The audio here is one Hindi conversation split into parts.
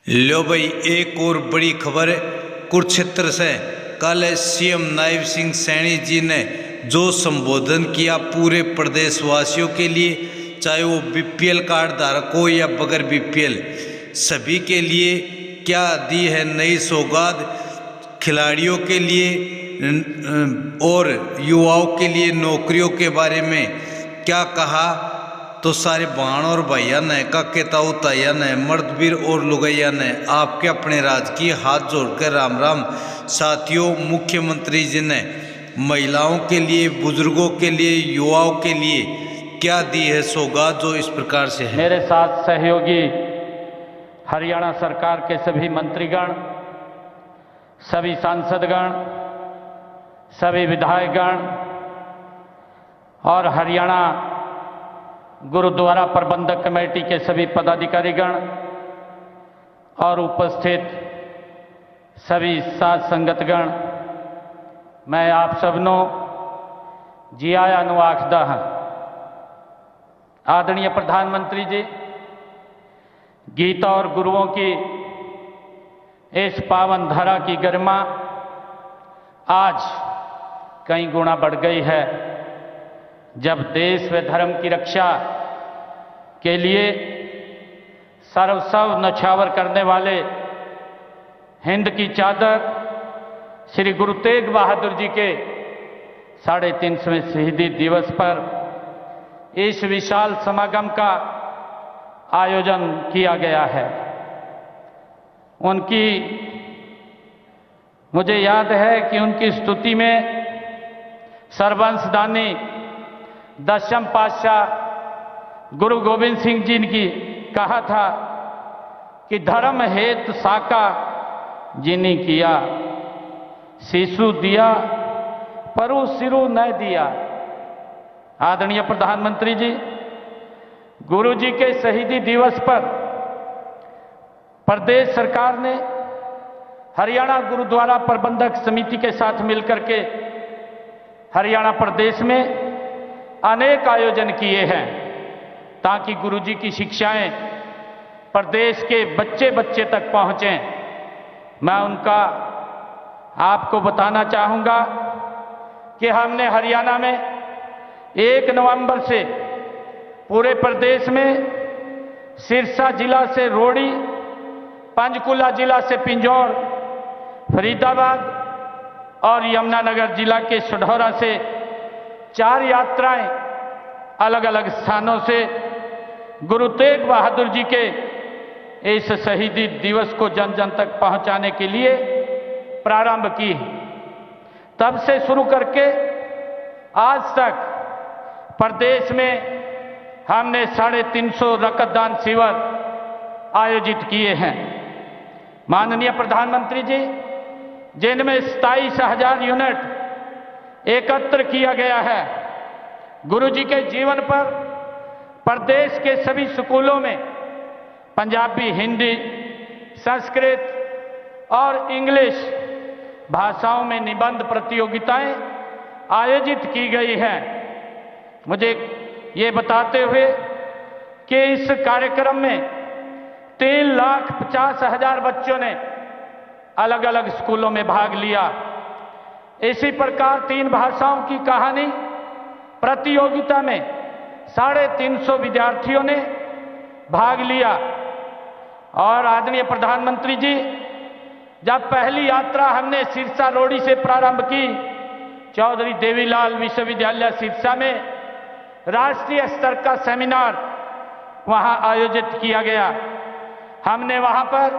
लो भाई, एक और बड़ी खबर कुरुक्षेत्र से। कल सीएम नायब सिंह सैनी जी ने जो संबोधन किया पूरे प्रदेशवासियों के लिए, चाहे वो बीपीएल कार्ड धारक हो या बगैर बीपीएल, सभी के लिए क्या दी है नई सौगात। खिलाड़ियों के लिए और युवाओं के लिए नौकरियों के बारे में क्या कहा, तो सारे बहन और भैया ने, काके ताऊ ताया ने, मर्दवीर और लुगैया ने आपके अपने राजकीय हाथ जोड़कर राम राम। साथियों, मुख्यमंत्री जी ने महिलाओं के लिए, बुजुर्गों के लिए, युवाओं के लिए क्या दी है सौगात, जो इस प्रकार से है। मेरे साथ सहयोगी हरियाणा सरकार के सभी मंत्रीगण, सभी सांसदगण, सभी विधायकगण और हरियाणा गुरुद्वारा प्रबंधक कमेटी के सभी पदाधिकारीगण और उपस्थित सभी साध संगतगण, मैं आप सबनों जी आया नु आखदा हां। आदरणीय प्रधानमंत्री जी, गीता और गुरुओं की इस पावन धरा की गरिमा आज कई गुना बढ़ गई है, जब देश व धर्म की रक्षा के लिए सर्वस्व न्यौछावर करने वाले हिंद की चादर श्री गुरु तेग बहादुर जी के 350वें शहीदी दिवस पर इस विशाल समागम का आयोजन किया गया है। उनकी मुझे याद है कि उनकी स्तुति में सर्वंशदानी दशम पातशाह गुरु गोविंद सिंह जी ने कहा था कि धर्म हेतु साका जिनी किया, शिशु दिया परु सिरु न दिया। आदरणीय प्रधानमंत्री जी, गुरु जी के शहीदी दिवस पर प्रदेश सरकार ने हरियाणा गुरुद्वारा प्रबंधक समिति के साथ मिलकर के हरियाणा प्रदेश में अनेक आयोजन किए हैं, ताकि गुरु जी की शिक्षाएं प्रदेश के बच्चे बच्चे तक पहुंचें। मैं उनका आपको बताना चाहूँगा कि हमने हरियाणा में 1 नवंबर से पूरे प्रदेश में सिरसा जिला से रोड़ी, पंचकुला जिला से पिंजौर, फरीदाबाद और यमुनानगर जिला के सढौरा से 4 यात्राएं अलग अलग स्थानों से गुरु तेग बहादुर जी के इस शहीदी दिवस को जन जन तक पहुंचाने के लिए प्रारंभ की। तब से शुरू करके आज तक प्रदेश में हमने 350 रक्तदान शिविर आयोजित किए हैं। माननीय प्रधानमंत्री जी, जिनमें 27,000 यूनिट एकत्र किया गया है। गुरु जी के जीवन पर प्रदेश के सभी स्कूलों में पंजाबी, हिंदी, संस्कृत और इंग्लिश भाषाओं में निबंध प्रतियोगिताएं आयोजित की गई हैं। मुझे ये बताते हुए कि इस कार्यक्रम में 3,50,000 बच्चों ने अलग अलग स्कूलों में भाग लिया। इसी प्रकार 3 भाषाओं की कहानी प्रतियोगिता में 350 विद्यार्थियों ने भाग लिया। और आदरणीय प्रधानमंत्री जी, जब पहली यात्रा हमने सिरसा रोड़ी से प्रारंभ की, चौधरी देवीलाल विश्वविद्यालय सिरसा में राष्ट्रीय स्तर का सेमिनार वहां आयोजित किया गया। हमने वहां पर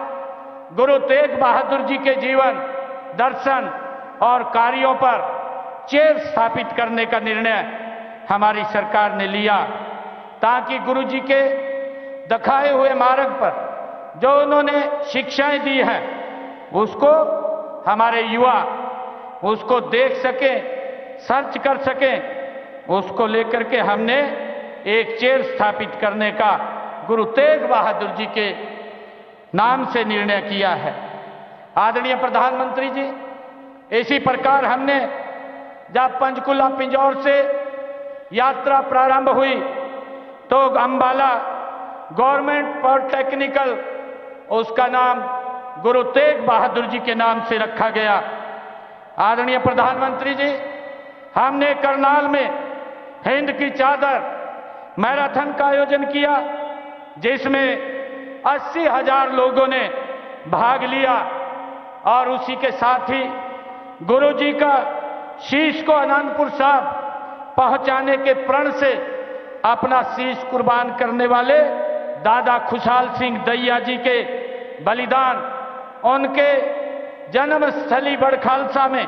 गुरु तेग बहादुर जी के जीवन, दर्शन और कार्यों पर चेयर स्थापित करने का निर्णय हमारी सरकार ने लिया, ताकि गुरु जी के दिखाए हुए मार्ग पर जो उन्होंने शिक्षाएं दी हैं, उसको हमारे युवा उसको देख सकें, सर्च कर सकें। उसको लेकर के हमने एक चेयर स्थापित करने का गुरु तेग बहादुर जी के नाम से निर्णय किया है। आदरणीय प्रधानमंत्री जी, इसी प्रकार हमने जब पंचकुला पिंजौर से यात्रा प्रारंभ हुई तो अंबाला गवर्नमेंट पॉलिटेक्निकल उसका नाम गुरु तेग बहादुर जी के नाम से रखा गया। आदरणीय प्रधानमंत्री जी, हमने करनाल में हिंद की चादर मैराथन का आयोजन किया, जिसमें 80,000 लोगों ने भाग लिया और उसी के साथ ही गुरु जी का शीश को आनंदपुर साहब पहुंचाने के प्रण से अपना शीश कुर्बान करने वाले दादा खुशहाल सिंह दैया जी के बलिदान, उनके जन्मस्थली बड़ खालसा में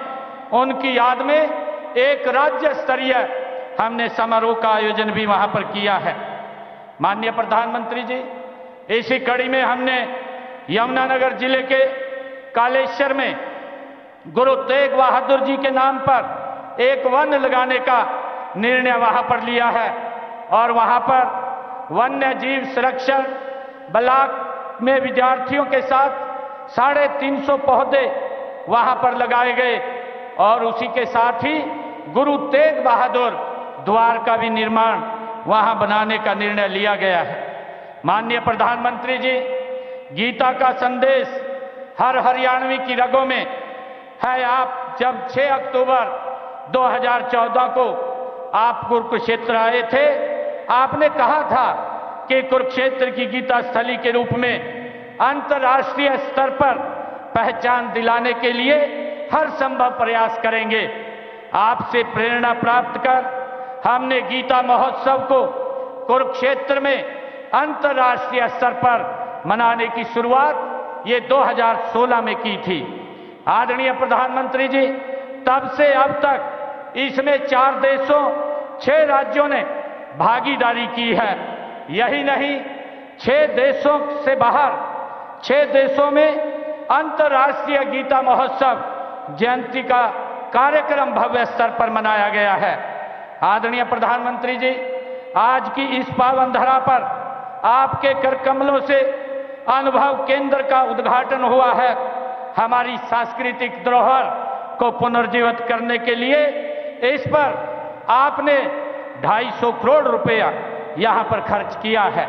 उनकी याद में एक राज्य स्तरीय हमने समारोह का आयोजन भी वहां पर किया है। माननीय प्रधानमंत्री जी, इसी कड़ी में हमने यमुनानगर जिले के कालेश्वर में गुरु तेग बहादुर जी के नाम पर एक वन लगाने का निर्णय वहां पर लिया है और वहां पर वन्य जीव संरक्षण ब्लॉक में विद्यार्थियों के साथ 350 पौधे वहां पर लगाए गए और उसी के साथ ही गुरु तेग बहादुर द्वार का भी निर्माण वहां बनाने का निर्णय लिया गया है। माननीय प्रधानमंत्री जी, गीता का संदेश हर हरियाणवी की रगों में है। आप जब 6 अक्टूबर 2014 को आप कुरुक्षेत्र आए थे, आपने कहा था कि कुरुक्षेत्र की गीता स्थली के रूप में अंतर्राष्ट्रीय स्तर पर पहचान दिलाने के लिए हर संभव प्रयास करेंगे। आपसे प्रेरणा प्राप्त कर हमने गीता महोत्सव को कुरुक्षेत्र में अंतर्राष्ट्रीय स्तर पर मनाने की शुरुआत ये 2016 में की थी। आदरणीय प्रधानमंत्री जी, तब से अब तक इसमें 4 देशों 6 राज्यों ने भागीदारी की है। यही नहीं, 6 देशों से बाहर 6 देशों में अंतर्राष्ट्रीय गीता महोत्सव जयंती का कार्यक्रम भव्य स्तर पर मनाया गया है। आदरणीय प्रधानमंत्री जी, आज की इस पावन धरा पर आपके कर कमलों से अनुभव केंद्र का उद्घाटन हुआ है। हमारी सांस्कृतिक धरोहर को पुनर्जीवित करने के लिए इस पर आपने 250 करोड़ रुपया यहां पर खर्च किया है।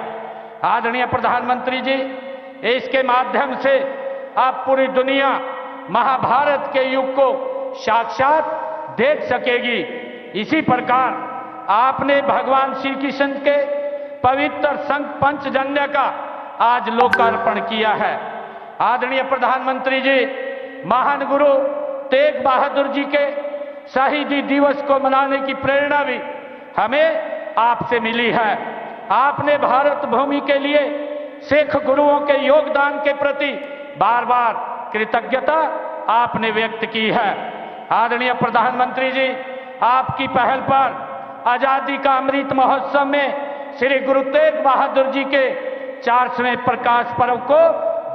आदरणीय प्रधानमंत्री जी, इसके माध्यम से आप पूरी दुनिया महाभारत के युग को साक्षात देख सकेगी। इसी प्रकार आपने भगवान श्री कृष्ण के पवित्र संघ पंचजन्य का आज लोकार्पण किया है। आदरणीय प्रधानमंत्री जी, महान गुरु तेग बहादुर जी के शहीदी दिवस को मनाने की प्रेरणा भी हमें आपसे मिली है। आपने भारत भूमि के लिए सिख गुरुओं के योगदान के प्रति बार बार कृतज्ञता आपने व्यक्त की है। आदरणीय प्रधानमंत्री जी, आपकी पहल पर आजादी का अमृत महोत्सव में श्री गुरु तेग बहादुर जी के 400वें प्रकाश पर्व को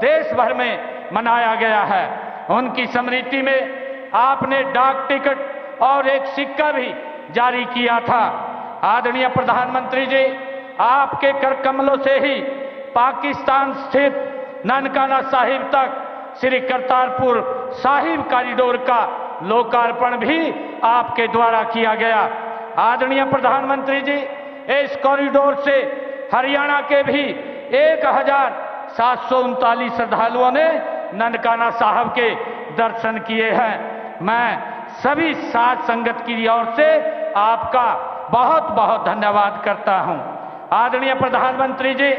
देश भर में मनाया गया है। उनकी स्मृति में आपने डाक टिकट और एक सिक्का भी जारी किया था। आदरणीय प्रधानमंत्री जी, आपके कर कमलों से ही पाकिस्तान स्थित ननकाना साहिब तक श्री करतारपुर साहिब कॉरिडोर का लोकार्पण भी आपके द्वारा किया गया। आदरणीय प्रधानमंत्री जी, इस कॉरिडोर से हरियाणा के भी 1739 श्रद्धालुओं ने ननकाना साहब के दर्शन किए हैं। मैं सभी साध संगत की ओर से आपका बहुत बहुत धन्यवाद करता हूं। आदरणीय प्रधानमंत्री जी,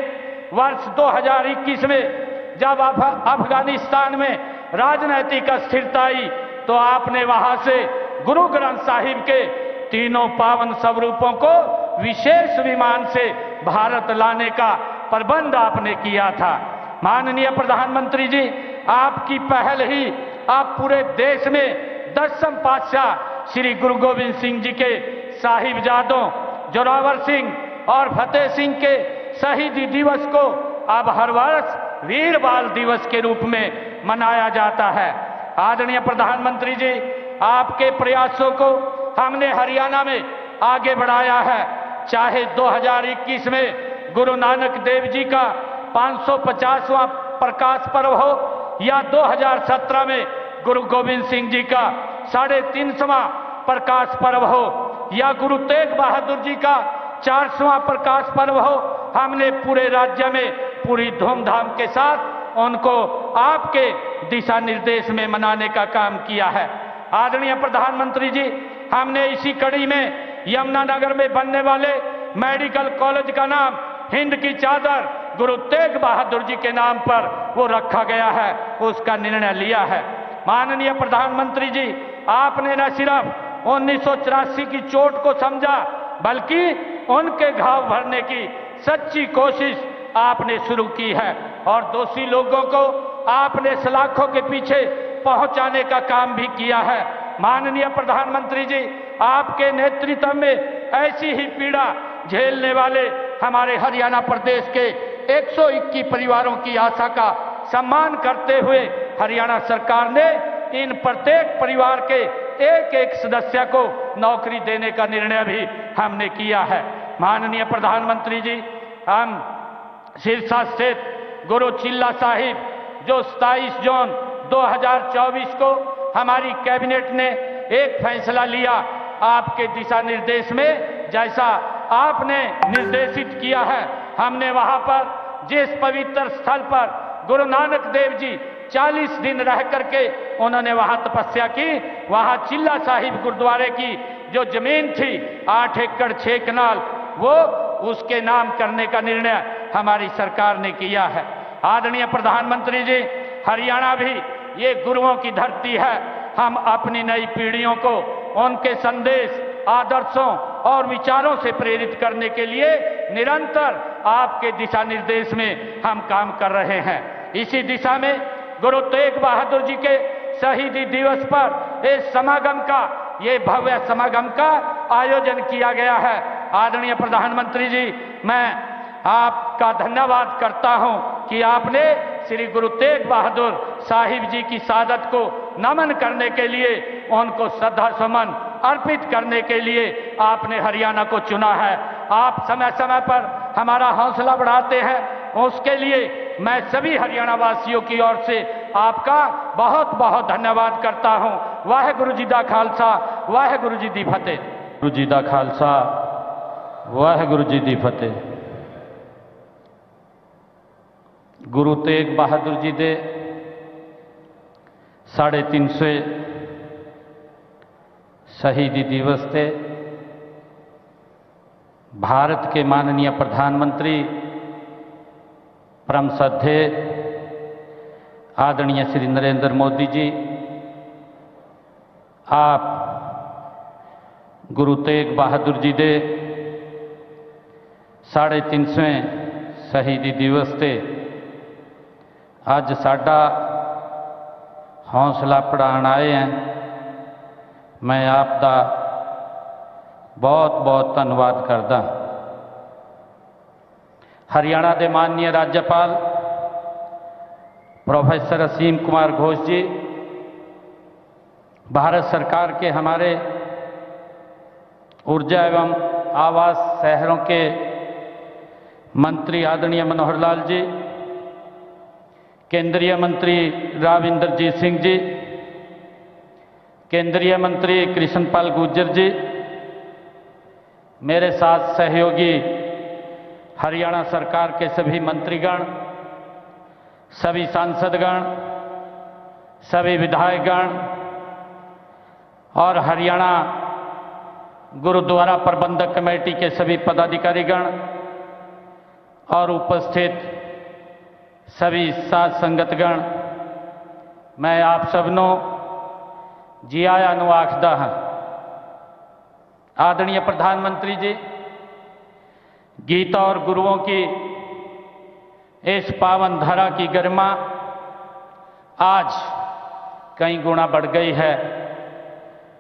वर्ष 2021 में जब अफगानिस्तान में राजनीतिक अस्थिरता आई तो आपने वहां से गुरु ग्रंथ साहिब के तीनों पावन स्वरूपों को विशेष विमान से भारत लाने का प्रबंध आपने किया था। माननीय प्रधानमंत्री जी, आपकी पहल ही आप पूरे देश में 10वें पातशाह श्री गुरु गोविंद सिंह जी के साहिबजादों जोरावर सिंह और फतेह सिंह के शहीदी दिवस को अब हर वर्ष वीर बाल दिवस के रूप में मनाया जाता है। आदरणीय प्रधानमंत्री जी, आपके प्रयासों को हमने हरियाणा में आगे बढ़ाया है। चाहे 2021 में गुरु नानक देव जी का 550वां प्रकाश पर्व हो या 2017 में गुरु गोविंद सिंह जी का 350वां प्रकाश पर्व हो या गुरु तेग बहादुर जी का 400वां प्रकाश पर्व हो, हमने पूरे राज्य में पूरी धूमधाम के साथ उनको आपके दिशा निर्देश में मनाने का काम किया है। आदरणीय प्रधानमंत्री जी, हमने इसी कड़ी में यमुनानगर में बनने वाले मेडिकल कॉलेज का नाम हिंद की चादर गुरु तेग बहादुर जी के नाम पर वो रखा गया है, उसका निर्णय लिया है। माननीय प्रधानमंत्री जी, आपने न सिर्फ 1984 की चोट को समझा, बल्कि उनके घाव भरने की सच्ची कोशिश आपने शुरू की है और दोषी लोगों को आपने सलाखों के पीछे पहुंचाने का काम भी किया है। माननीय प्रधानमंत्री जी, आपके नेतृत्व में ऐसी ही पीड़ा झेलने वाले हमारे हरियाणा प्रदेश के 121 परिवारों की आशा का सम्मान करते हुए हरियाणा सरकार ने इन प्रत्येक परिवार के एक एक सदस्य को नौकरी देने का निर्णय भी हमने किया है। माननीय प्रधानमंत्री जी, हम सिरसा स्थित गुरु चिल्ला साहिब जो 27 जून 2024 को हमारी कैबिनेट ने एक फैसला लिया, आपके दिशा निर्देश में जैसा आपने निर्देशित किया है, हमने वहां पर जिस पवित्र स्थल पर गुरु नानक देव जी 40 दिन रह करके उन्होंने वहां तपस्या की, वहां चिल्ला साहिब गुरुद्वारे की जो जमीन थी 8 एकड़ 6 कनाल, वो उसके नाम करने का निर्णय हमारी सरकार ने किया है। आदरणीय प्रधानमंत्री जी, हरियाणा भी ये गुरुओं की धरती है। हम अपनी नई पीढ़ियों को उनके संदेश, आदर्शों और विचारों से प्रेरित करने के लिए निरंतर आपके दिशा निर्देश में हम काम कर रहे हैं। इसी दिशा में गुरु तेग बहादुर जी के शहीदी दिवस पर इस समागम का, ये भव्य समागम का आयोजन किया गया है। आदरणीय प्रधानमंत्री जी, मैं आपका धन्यवाद करता हूं कि आपने श्री गुरु तेग बहादुर साहिब जी की शहादत को नमन करने के लिए, उनको श्रद्धा सुमन अर्पित करने के लिए आपने हरियाणा को चुना है। आप समय समय पर हमारा हौसला बढ़ाते हैं, उसके लिए मैं सभी हरियाणा वासियों की ओर से आपका बहुत बहुत धन्यवाद करता हूं। वाहेगुरु जी दा खालसा, वाहेगुरु जी दी फतेह। गुरु जी दा खालसा, वाहेगुरु जी दी फतेह। गुरु तेग बहादुर जी दे 350 शहीदी दिवस थे। भारत के माननीय प्रधानमंत्री परम श्रद्धेय आदरणीय श्री नरेंद्र मोदी जी, आप गुरु तेग बहादुर जी दे 350 शहीदी दिवस ते अज साडा हौसला बढ़ाने आए हैं। मैं आपका बहुत बहुत धन्यवाद करदा। हरियाणा के माननीय राज्यपाल प्रोफेसर असीम कुमार घोष जी, भारत सरकार के हमारे ऊर्जा एवं आवास शहरों के मंत्री आदरणीय मनोहर लाल जी, केंद्रीय मंत्री राव इंद्रजीत सिंह जी, केंद्रीय मंत्री कृष्णपाल गुर्जर जी, मेरे साथ सहयोगी हरियाणा सरकार के सभी मंत्रीगण, सभी सांसदगण, सभी विधायकगण और हरियाणा गुरुद्वारा प्रबंधक कमेटी के सभी पदाधिकारीगण और उपस्थित सभी साध संगतगण, मैं आप सबनों जी आया नु आखदा हां। आदरणीय प्रधानमंत्री जी, गीता और गुरुओं की इस पावन धरा की गरिमा आज कई गुना बढ़ गई है,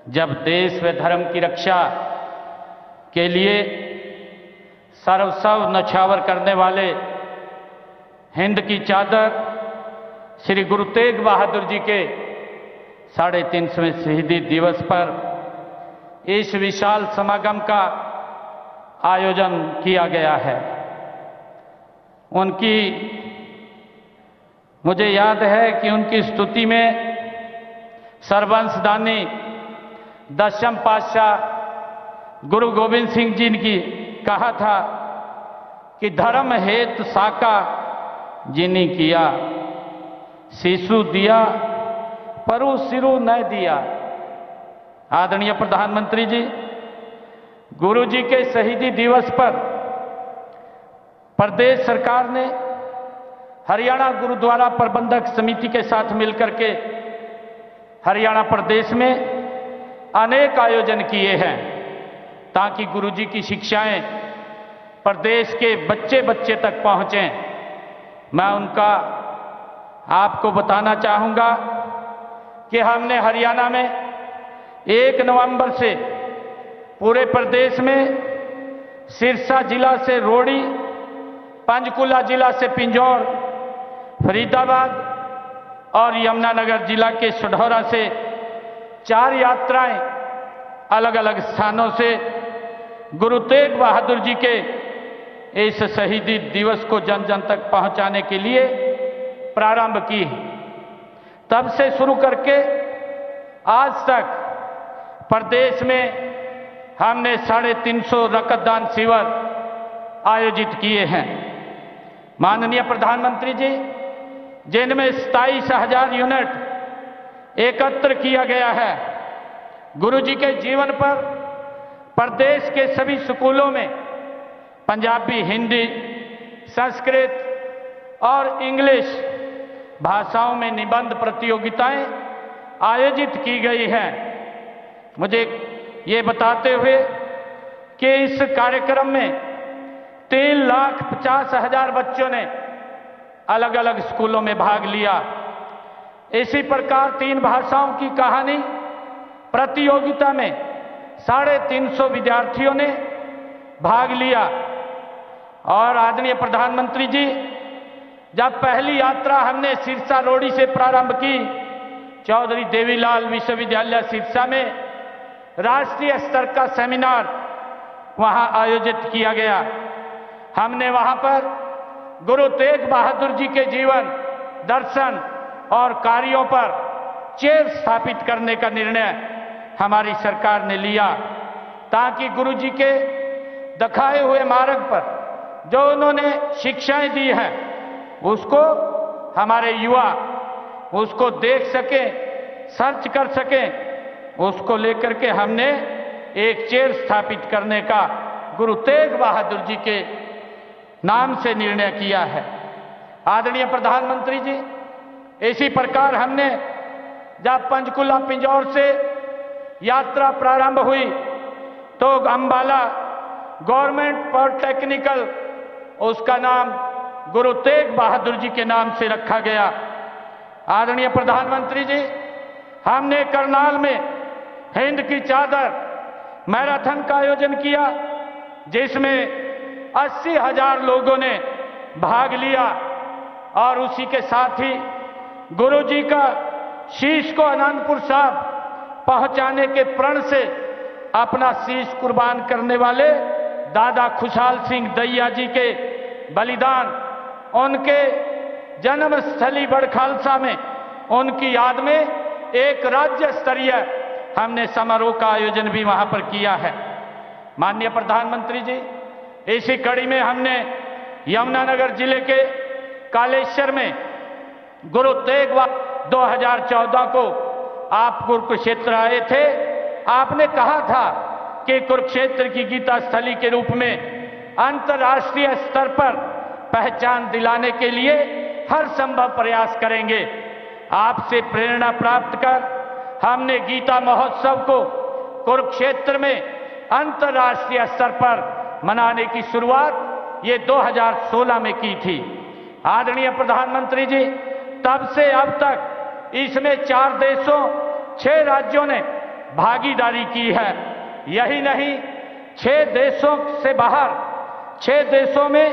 जब देश व धर्म की रक्षा के लिए सर्वस्व न्यौछावर करने वाले हिंद की चादर श्री गुरु तेग बहादुर जी के 350वें शहीदी दिवस पर इस विशाल समागम का आयोजन किया गया है। उनकी, मुझे याद है कि उनकी स्तुति में सर्वंशदानी दशम पातशाह गुरु गोविंद सिंह जी ने कहा था कि धर्म हेत साका जिनी किया, शिशु दिया परु सिरु न दिया। आदरणीय प्रधानमंत्री जी, गुरु जी के शहीदी दिवस पर प्रदेश सरकार ने हरियाणा गुरुद्वारा प्रबंधक समिति के साथ मिलकर के हरियाणा प्रदेश में अनेक आयोजन किए हैं ताकि गुरु जी की शिक्षाएं प्रदेश के बच्चे बच्चे तक पहुंचें। मैं उनका आपको बताना चाहूंगा कि हमने हरियाणा में 1 नवंबर से पूरे प्रदेश में सिरसा जिला से रोड़ी, पंचकुला जिला से पिंजौर, फरीदाबाद और यमुनानगर जिला के सढौरा से 4 यात्राएं अलग अलग स्थानों से गुरु तेग बहादुर जी के इस शहीदी दिवस को जन जन तक पहुंचाने के लिए प्रारंभ की। तब से शुरू करके आज तक प्रदेश में हमने 350 रक्तदान शिविर आयोजित किए हैं। माननीय प्रधानमंत्री जी, जिनमें 27,000 यूनिट एकत्र किया गया है। गुरु जी के जीवन पर प्रदेश के सभी स्कूलों में पंजाबी, हिंदी, संस्कृत और इंग्लिश भाषाओं में निबंध प्रतियोगिताएं आयोजित की गई हैं। मुझे ये बताते हुए कि इस कार्यक्रम में 3,50,000 बच्चों ने अलग अलग स्कूलों में भाग लिया। इसी प्रकार 3 भाषाओं की कहानी प्रतियोगिता में 350 विद्यार्थियों ने भाग लिया। और आदरणीय प्रधानमंत्री जी, जब पहली यात्रा हमने सिरसा रोड़ी से प्रारंभ की, चौधरी देवीलाल विश्वविद्यालय सिरसा में राष्ट्रीय स्तर का सेमिनार वहां आयोजित किया गया। हमने वहां पर गुरु तेग बहादुर जी के जीवन, दर्शन और कार्यों पर चेर स्थापित करने का निर्णय हमारी सरकार ने लिया ताकि गुरु जी के दिखाए हुए मार्ग पर जो उन्होंने शिक्षाएं दी हैं उसको हमारे युवा उसको देख सकें, सर्च कर सकें। उसको लेकर के हमने एक चेर स्थापित करने का गुरु तेग बहादुर जी के नाम से निर्णय किया है। आदरणीय प्रधानमंत्री जी, इसी प्रकार हमने जब पंचकुला पिंजौर से यात्रा प्रारंभ हुई तो अंबाला गवर्नमेंट पॉलिटेक्निकल, उसका नाम गुरु तेग बहादुर जी के नाम से रखा गया। आदरणीय प्रधानमंत्री जी, हमने करनाल में हिंद की चादर मैराथन का आयोजन किया जिसमें 80,000 लोगों ने भाग लिया और उसी के साथ ही गुरु जी का शीश को आनंदपुर साहब पहुंचाने के प्रण से अपना शीश कुर्बान करने वाले दादा खुशहाल सिंह दहिया जी के बलिदान, उनके जन्मस्थली बड़खालसा में उनकी याद में एक राज्य स्तरीय हमने समारोह का आयोजन भी वहां पर किया है। माननीय प्रधानमंत्री जी, इसी कड़ी में हमने यमुनानगर जिले के कालेश्वर में गुरु तेग 2014 को आप कुरुक्षेत्र आए थे। आपने कहा था कि कुरुक्षेत्र की गीता स्थली के रूप में अंतर्राष्ट्रीय स्तर पर पहचान दिलाने के लिए हर संभव प्रयास करेंगे। आपसे प्रेरणा प्राप्त कर हमने गीता महोत्सव को कुरुक्षेत्र में अंतर्राष्ट्रीय स्तर पर मनाने की शुरुआत ये 2016 में की थी। आदरणीय प्रधानमंत्री जी, तब से अब तक इसमें 4 देशों 6 राज्यों ने भागीदारी की है। यही नहीं, 6 देशों से बाहर 6 देशों में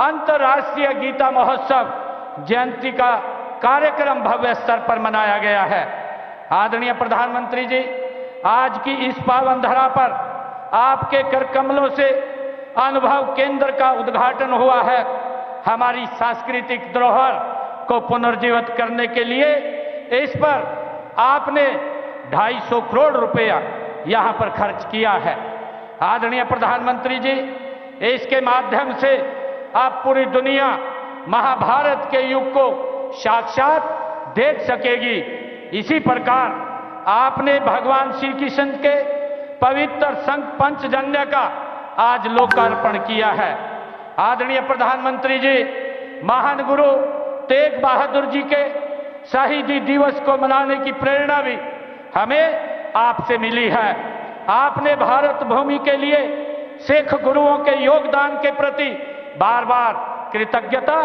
अंतर्राष्ट्रीय गीता महोत्सव जयंती का कार्यक्रम भव्य स्तर पर मनाया गया है। आदरणीय प्रधानमंत्री जी, आज की इस पावन धरा पर आपके कर कमलों से अनुभव केंद्र का उद्घाटन हुआ है। हमारी सांस्कृतिक धरोहर को पुनर्जीवित करने के लिए इस पर आपने 250 करोड़ रुपया यहां पर खर्च किया है। आदरणीय प्रधानमंत्री जी, इसके माध्यम से आप पूरी दुनिया महाभारत के युग को साक्षात देख सकेगी। इसी प्रकार आपने भगवान श्री कृष्ण के पवित्र संघ पंचजन्य का आज लोकार्पण किया है। आदरणीय प्रधानमंत्री जी, महान गुरु तेग बहादुर जी के शहीदी दिवस को मनाने की प्रेरणा भी हमें आपसे मिली है। आपने भारत भूमि के लिए सिख गुरुओं के योगदान के प्रति बार बार कृतज्ञता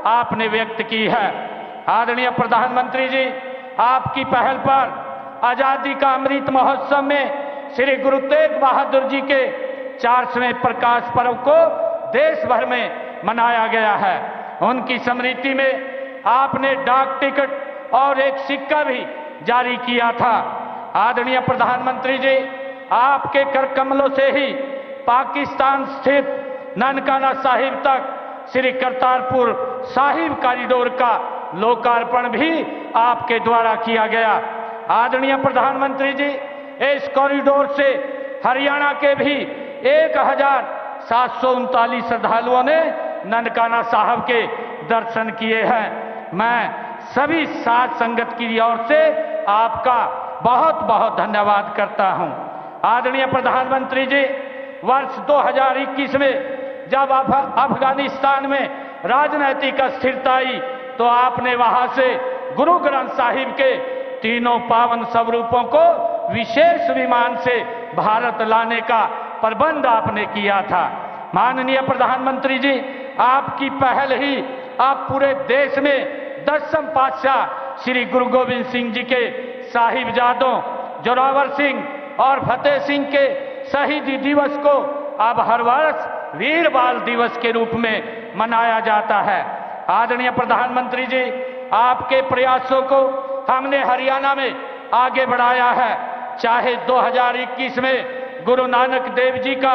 आपने व्यक्त की है। आदरणीय प्रधानमंत्री जी, आपकी पहल पर आजादी का अमृत महोत्सव में श्री गुरु तेग बहादुर जी के 400वें प्रकाश पर्व को देश भर में मनाया गया है। उनकी स्मृति में आपने डाक टिकट और एक सिक्का भी जारी किया था। आदरणीय प्रधानमंत्री जी, आपके कर कमलों से ही पाकिस्तान स्थित ननकाना साहिब तक श्री करतारपुर साहिब कॉरिडोर का लोकार्पण भी आपके द्वारा किया गया। आदरणीय प्रधानमंत्री जी, इस कॉरिडोर से हरियाणा के भी 1739 श्रद्धालुओं ने ननकाना साहब के दर्शन किए हैं। मैं सभी साध संगत की ओर से आपका बहुत बहुत धन्यवाद करता हूं। आदरणीय प्रधानमंत्री जी, वर्ष 2021 में जब अफगानिस्तान में राजनीतिक अस्थिरता आई तो आपने वहां से गुरु ग्रंथ साहिब के तीनों पावन स्वरूपों को विशेष विमान से भारत लाने का प्रबंध आपने किया था। माननीय प्रधानमंत्री जी, आपकी पहल ही आप पूरे देश में 10वें पातशाह श्री गुरु गोविंद सिंह जी के साहिबजादों जोरावर सिंह और फतेह सिंह के शहीदी दिवस को अब हर वर्ष वीर बाल दिवस के रूप में मनाया जाता है। आदरणीय प्रधानमंत्री जी, आपके प्रयासों को हमने हरियाणा में आगे बढ़ाया है। चाहे 2021 में गुरु नानक देव जी का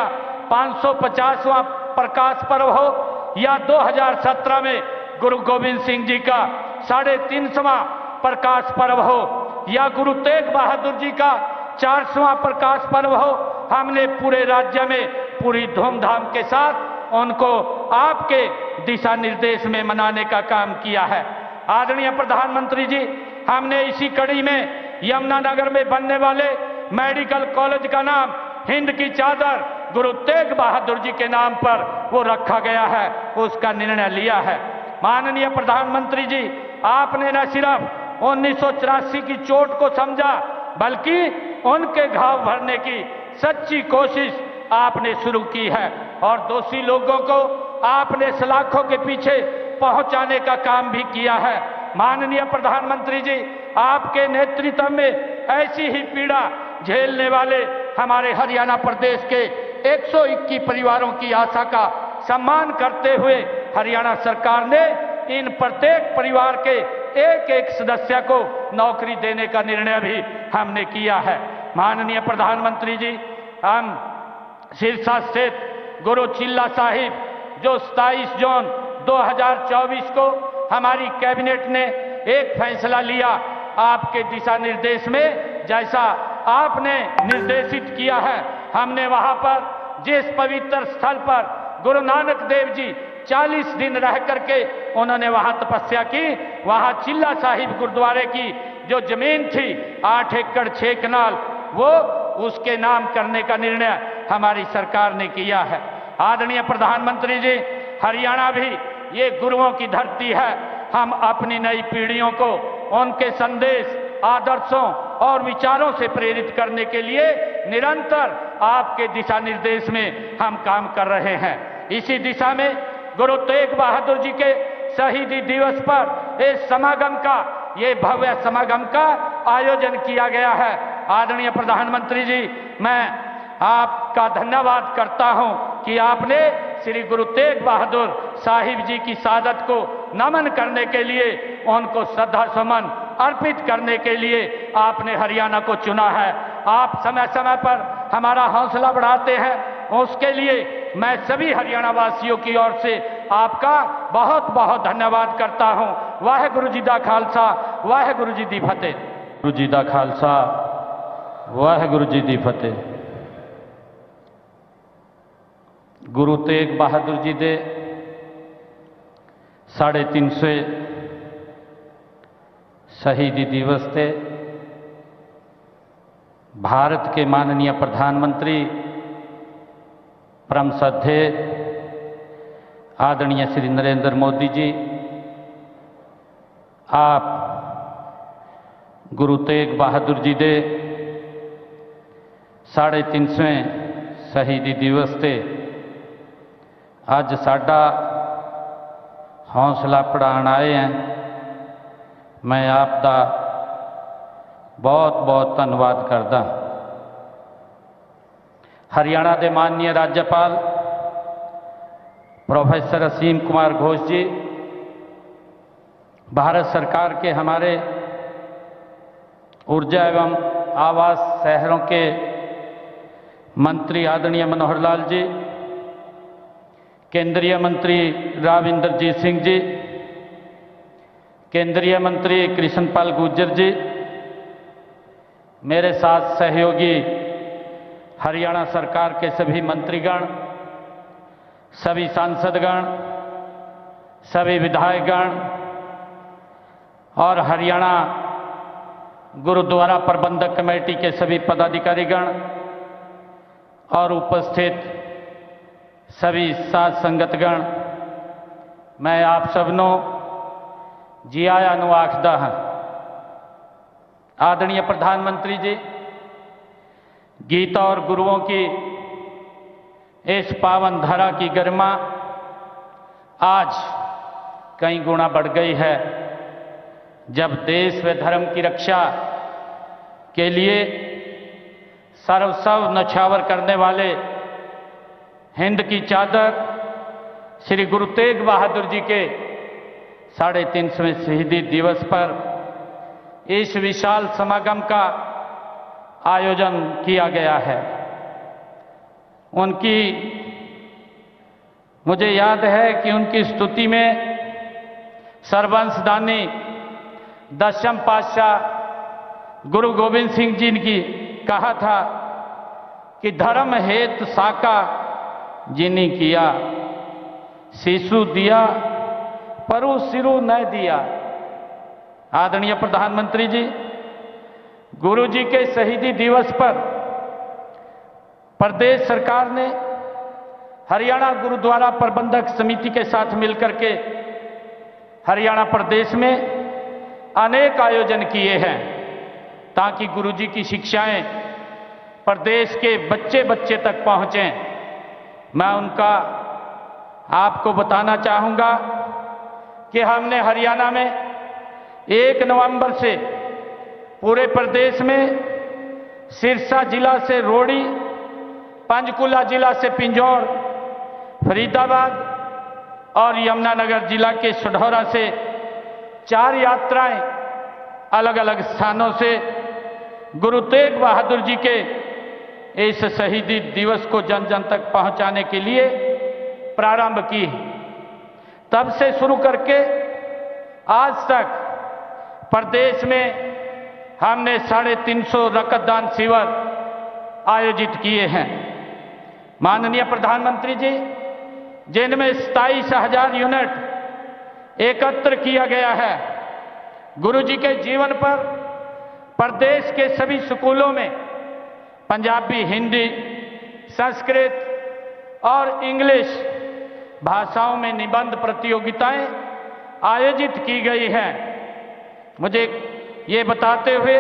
550वां प्रकाश पर्व हो या 2017 में गुरु गोविंद सिंह जी का 350वां प्रकाश पर्व हो या गुरु तेग बहादुर जी का 400वां प्रकाश पर्व हो, हमने पूरे राज्य में पूरी धूमधाम के साथ उनको आपके दिशा निर्देश में मनाने का काम किया है। आदरणीय प्रधानमंत्री जी, हमने इसी कड़ी में यमुनानगर में बनने वाले मेडिकल कॉलेज का नाम हिंद की चादर गुरु तेग बहादुर जी के नाम पर वो रखा गया है, उसका निर्णय लिया है। माननीय प्रधानमंत्री जी, आपने न सिर्फ 1984 की चोट को समझा बल्कि उनके घाव भरने की सच्ची कोशिश आपने शुरू की है और दोषी लोगों को आपने सलाखों के पीछे पहुंचाने का काम भी किया है। माननीय प्रधानमंत्री जी, आपके नेतृत्व में ऐसी ही पीड़ा झेलने वाले हमारे हरियाणा प्रदेश के 121 परिवारों की आशा का सम्मान करते हुए हरियाणा सरकार ने इन प्रत्येक परिवार के एक एक सदस्य को नौकरी देने का निर्णय भी हमने किया है। माननीय प्रधानमंत्री जी, हम सिरसा स्थित गुरु चिल्ला साहिब जो 27 जून 2024 को हमारी कैबिनेट ने एक फैसला लिया आपके दिशा निर्देश में, जैसा आपने निर्देशित किया है, हमने वहां पर जिस पवित्र स्थल पर गुरु नानक देव जी 40 दिन रह करके उन्होंने वहां तपस्या की, वहां चिल्ला साहिब गुरुद्वारे की जो जमीन थी 8 एकड़ 6 कनाल, वो उसके नाम करने का निर्णय हमारी सरकार ने किया है। आदरणीय प्रधानमंत्री जी, हरियाणा भी ये गुरुओं की धरती है। हम अपनी नई पीढ़ियों को उनके संदेश, आदर्शों और विचारों से प्रेरित करने के लिए निरंतर आपके दिशा निर्देश में हम काम कर रहे हैं। इसी दिशा में गुरु तेग बहादुर जी के शहीदी दिवस पर इस समागम का, ये भव्य समागम का आयोजन किया गया है। आदरणीय प्रधानमंत्री जी, मैं आपका धन्यवाद करता हूं कि आपने श्री गुरु तेग बहादुर साहिब जी की शहादत को नमन करने के लिए, उनको श्रद्धा सुमन अर्पित करने के लिए आपने हरियाणा को चुना है। आप समय समय पर हमारा हौसला बढ़ाते हैं, उसके लिए मैं सभी हरियाणा वासियों की ओर से आपका बहुत बहुत धन्यवाद करता हूं। वाहेगुरु जी दा खालसा, वाहेगुरु जी दी फतेह। गुरु जी दा खालसा, वाहेगुरु जी दी फतेह। गुरु तेग बहादुर जी दे 350 शहीदी दिवस पे भारत के माननीय प्रधानमंत्री परम श्रद्धेय आदरणीय श्री नरेंद्र मोदी जी, आप गुरु तेग बहादुर जी दे 350वें शहीदी दिवस ते अज साडा हौसला बढ़ाने आए हैं। मैं आपका बहुत बहुत धन्यवाद करदा। हरियाणा के माननीय राज्यपाल प्रोफेसर असीम कुमार घोष जी, भारत सरकार के हमारे ऊर्जा एवं आवास शहरों के मंत्री आदरणीय मनोहर लाल जी, केंद्रीय मंत्री राव इंद्रजीत सिंह जी, केंद्रीय मंत्री कृष्णपाल गुर्जर जी, मेरे साथ सहयोगी हरियाणा सरकार के सभी मंत्रीगण, सभी सांसदगण, सभी विधायकगण और हरियाणा गुरुद्वारा प्रबंधक कमेटी के सभी पदाधिकारीगण और उपस्थित सभी साध संगतगण, मैं आप सबनों जी आया नु आखदा हां। आदरणीय प्रधानमंत्री जी, गीता और गुरुओं की इस पावन धरा की गरिमा आज कई गुना बढ़ गई है, जब देश व धर्म की रक्षा के लिए सर्वस्व न्यौछावर करने वाले हिंद की चादर श्री गुरु तेग बहादुर जी के 350वें शहीदी दिवस पर इस विशाल समागम का आयोजन किया गया है। उनकी मुझे याद है कि उनकी स्तुति में सर्वंशदानी दशम पातशाह गुरु गोविंद सिंह जी ने कहा था कि धर्म हेत साका जिनी किया, शिशु दिया परु सिरु न दिया। आदरणीय प्रधानमंत्री जी, गुरु जी के शहीदी दिवस पर प्रदेश सरकार ने हरियाणा गुरुद्वारा प्रबंधक समिति के साथ मिलकर के हरियाणा प्रदेश में अनेक आयोजन किए हैं, ताकि गुरु जी की शिक्षाएं प्रदेश के बच्चे बच्चे तक पहुंचें। मैं उनका आपको बताना चाहूँगा कि हमने हरियाणा में 1 नवंबर से पूरे प्रदेश में सिरसा जिला से रोड़ी, पंचकुला जिला से पिंजौर, फरीदाबाद और यमुनानगर जिला के सढौरा से 4 यात्राएं अलग अलग स्थानों से गुरु तेग बहादुर जी के इस शहीदी दिवस को जन जन तक पहुंचाने के लिए प्रारंभ की। तब से शुरू करके आज तक प्रदेश में हमने 350 रक्तदान शिविर आयोजित किए हैं। माननीय प्रधानमंत्री जी, जिनमें 27,000 यूनिट एकत्र किया गया है। गुरु जी के जीवन पर प्रदेश के सभी स्कूलों में पंजाबी, हिंदी, संस्कृत और इंग्लिश भाषाओं में निबंध प्रतियोगिताएं आयोजित की गई हैं। मुझे ये बताते हुए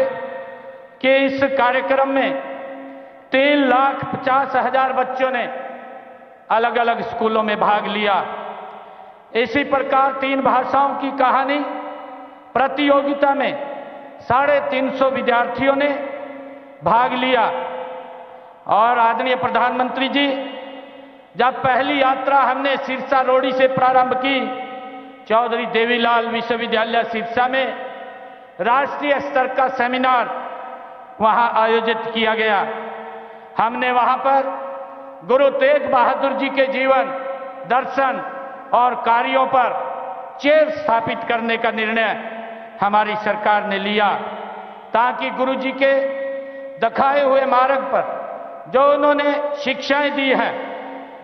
कि इस कार्यक्रम में 3,50,000 बच्चों ने अलग अलग स्कूलों में भाग लिया। इसी प्रकार 3 भाषाओं की कहानी प्रतियोगिता में 350 विद्यार्थियों ने भाग लिया। और आदरणीय प्रधानमंत्री जी, जब पहली यात्रा हमने सिरसा रोड़ी से प्रारंभ की, चौधरी देवीलाल विश्वविद्यालय सिरसा में राष्ट्रीय स्तर का सेमिनार वहां आयोजित किया गया। हमने वहां पर गुरु तेग बहादुर जी के जीवन, दर्शन और कार्यों पर चेयर स्थापित करने का निर्णय हमारी सरकार ने लिया, ताकि गुरु जी के दिखाए हुए मार्ग पर जो उन्होंने शिक्षाएं दी हैं,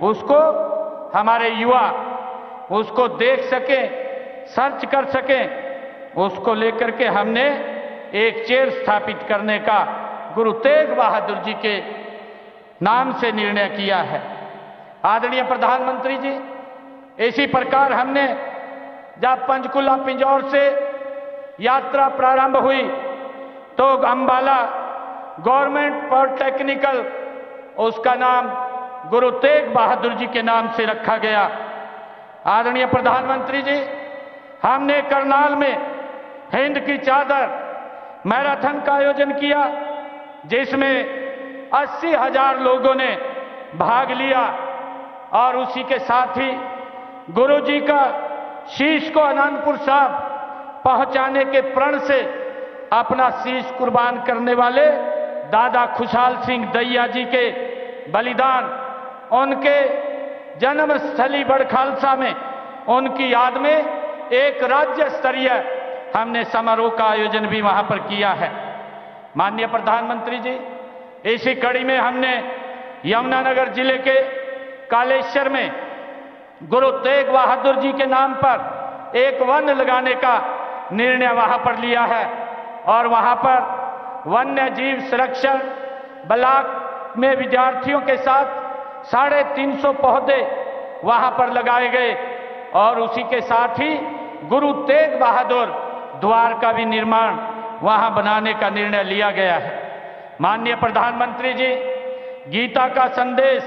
उसको हमारे युवा उसको देख सकें, सर्च कर सकें उसको लेकर के हमने एक चेयर स्थापित करने का गुरु तेग बहादुर जी के नाम से निर्णय किया है। आदरणीय प्रधानमंत्री जी, इसी प्रकार हमने जब पंचकुला पिंजौर से यात्रा प्रारंभ हुई तो अंबाला गवर्नमेंट पॉलिटेक्निकल, उसका नाम गुरु तेग बहादुर जी के नाम से रखा गया। आदरणीय प्रधानमंत्री जी, हमने करनाल में हिंद की चादर मैराथन का आयोजन किया, जिसमें 80,000 लोगों ने भाग लिया और उसी के साथ ही गुरु जी का शीश को आनंदपुर साहब पहुंचाने के प्रण से अपना शीश कुर्बान करने वाले दादा खुशहाल सिंह दैया जी के बलिदान, उनके जन्मस्थली बड़खालसा में उनकी याद में एक राज्य स्तरीय हमने समारोह का आयोजन भी वहां पर किया है। माननीय प्रधानमंत्री जी, इसी कड़ी में हमने यमुनानगर जिले के कालेश्वर में गुरु तेग बहादुर जी के नाम पर एक वन लगाने का निर्णय वहां पर लिया है और वहां पर वन्य जीव संरक्षण ब्लॉक में विद्यार्थियों के साथ 350 पौधे वहां पर लगाए गए और उसी के साथ ही गुरु तेग बहादुर द्वार का भी निर्माण वहां बनाने का निर्णय लिया गया है। माननीय प्रधानमंत्री जी, गीता का संदेश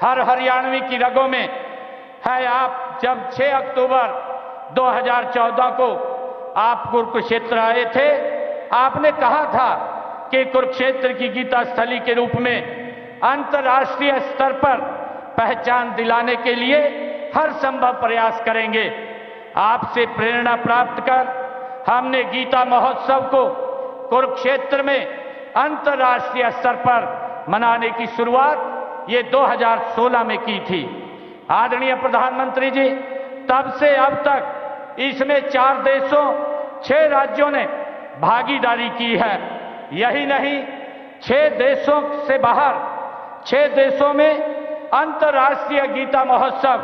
हर हरियाणवी की रगों में है। आप जब 6 अक्टूबर 2014 को आप कुरुक्षेत्र आए थे, आपने कहा था कि कुरुक्षेत्र की गीता स्थली के रूप में अंतर्राष्ट्रीय स्तर पर पहचान दिलाने के लिए हर संभव प्रयास करेंगे। आपसे प्रेरणा प्राप्त कर हमने गीता महोत्सव को कुरुक्षेत्र में अंतर्राष्ट्रीय स्तर पर मनाने की शुरुआत ये 2016 में की थी। आदरणीय प्रधानमंत्री जी, तब से अब तक इसमें 4 देशों 6 राज्यों ने भागीदारी की है। यही नहीं, 6 देशों से बाहर 6 देशों में अंतर्राष्ट्रीय गीता महोत्सव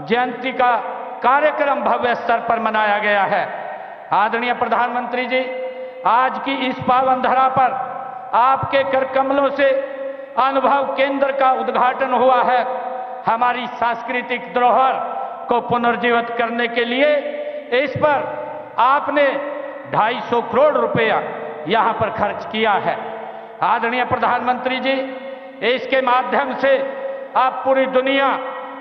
जयंती का कार्यक्रम भव्य स्तर पर मनाया गया है। आदरणीय प्रधानमंत्री जी, आज की इस पावन धरा पर आपके कर कमलों से अनुभव केंद्र का उद्घाटन हुआ है। हमारी सांस्कृतिक धरोहर को पुनर्जीवित करने के लिए इस पर आपने 250 करोड़ रुपया यहां पर खर्च किया है। आदरणीय प्रधानमंत्री जी, इसके माध्यम से आप पूरी दुनिया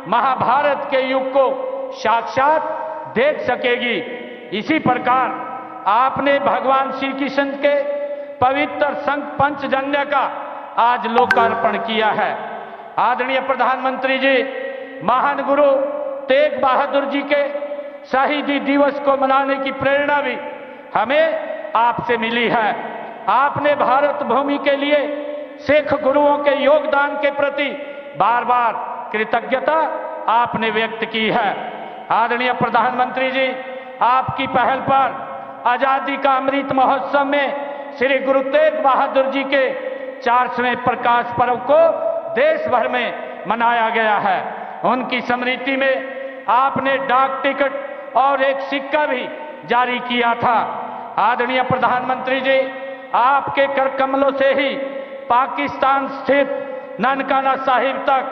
महाभारत के युग को साक्षात देख सकेगी। इसी प्रकार आपने भगवान श्री कृष्ण के पवित्र संघ पंचजन्य का आज लोकार्पण किया है। आदरणीय प्रधानमंत्री जी, महान गुरु तेग बहादुर जी के शहीदी दिवस को मनाने की प्रेरणा भी हमें आपसे मिली है। आपने भारत भूमि के लिए सिख गुरुओं के योगदान के प्रति बार बार कृतज्ञता आपने व्यक्त की है। आदरणीय प्रधानमंत्री जी, आपकी पहल पर आजादी का अमृत महोत्सव में श्री गुरु तेग बहादुर जी के 400वें प्रकाश पर्व को देश भर में मनाया गया है। उनकी स्मृति में आपने डाक टिकट और एक सिक्का भी जारी किया था। आदरणीय प्रधानमंत्री जी, आपके कर कमलों से ही पाकिस्तान स्थित ननकाना साहिब तक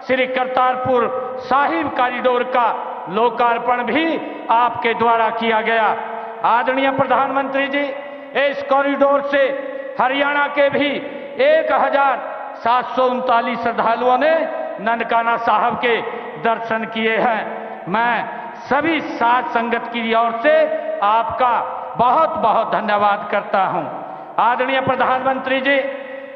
श्री करतारपुर साहिब कॉरिडोर का लोकार्पण भी आपके द्वारा किया गया। आदरणीय प्रधानमंत्री जी, इस कॉरिडोर से हरियाणा के भी 1739 श्रद्धालुओं ने ननकाना साहब के दर्शन किए हैं। मैं सभी साध संगत की ओर से आपका बहुत बहुत धन्यवाद करता हूं। आदरणीय प्रधानमंत्री जी,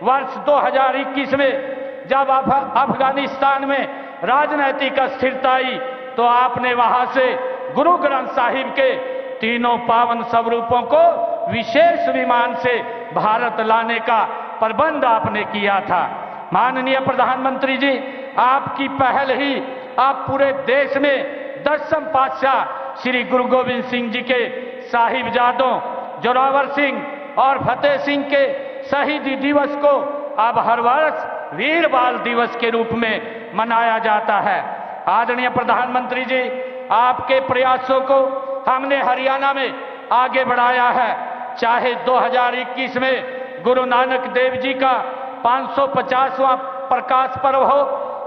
वर्ष 2021 में जब अफगानिस्तान में राजनीतिक अस्थिरता आई तो आपने वहां से गुरु ग्रंथ साहिब के तीनों पावन स्वरूपों को विशेष विमान से भारत लाने का प्रबंध आपने किया था। माननीय प्रधानमंत्री जी, आपकी पहल ही आप पूरे देश में 10वें पातशाह श्री गुरु गोविंद सिंह जी के साहिबजादों जोरावर सिंह और फतेह सिंह के शहीदी दिवस को अब हर वर्ष वीर बाल दिवस के रूप में मनाया जाता है। आदरणीय प्रधानमंत्री जी, आपके प्रयासों को हमने हरियाणा में आगे बढ़ाया है। चाहे 2021 में गुरु नानक देव जी का 550वां प्रकाश पर्व हो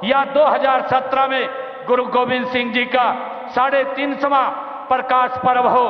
या 2017 में गुरु गोविंद सिंह जी का 350वां प्रकाश पर्व हो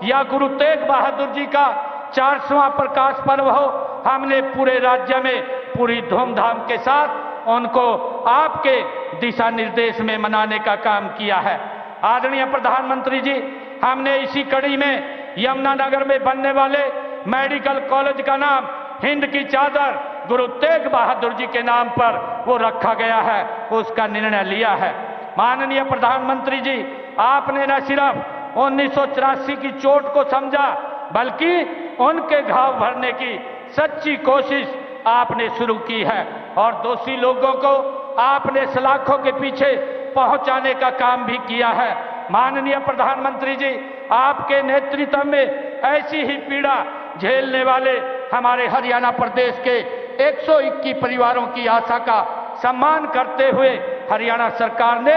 या गुरु तेग बहादुर जी का 400वां प्रकाश पर्व हो, हमने पूरे राज्य में पूरी धूमधाम के साथ उनको आपके दिशा निर्देश में मनाने का काम किया है। आदरणीय प्रधानमंत्री जी, हमने इसी कड़ी में यमुनानगर में बनने वाले मेडिकल कॉलेज का नाम हिंद की चादर गुरु तेग बहादुर जी के नाम पर वो रखा गया है, उसका निर्णय लिया है। माननीय प्रधानमंत्री जी, आपने न सिर्फ 1984 की चोट को समझा, बल्कि उनके घाव भरने की सच्ची कोशिश आपने शुरू की है और दोषी लोगों को आपने सलाखों के पीछे पहुंचाने का काम भी किया है। माननीय प्रधानमंत्री जी, आपके नेतृत्व में ऐसी ही पीड़ा झेलने वाले हमारे हरियाणा प्रदेश के 121 परिवारों की आशा का सम्मान करते हुए हरियाणा सरकार ने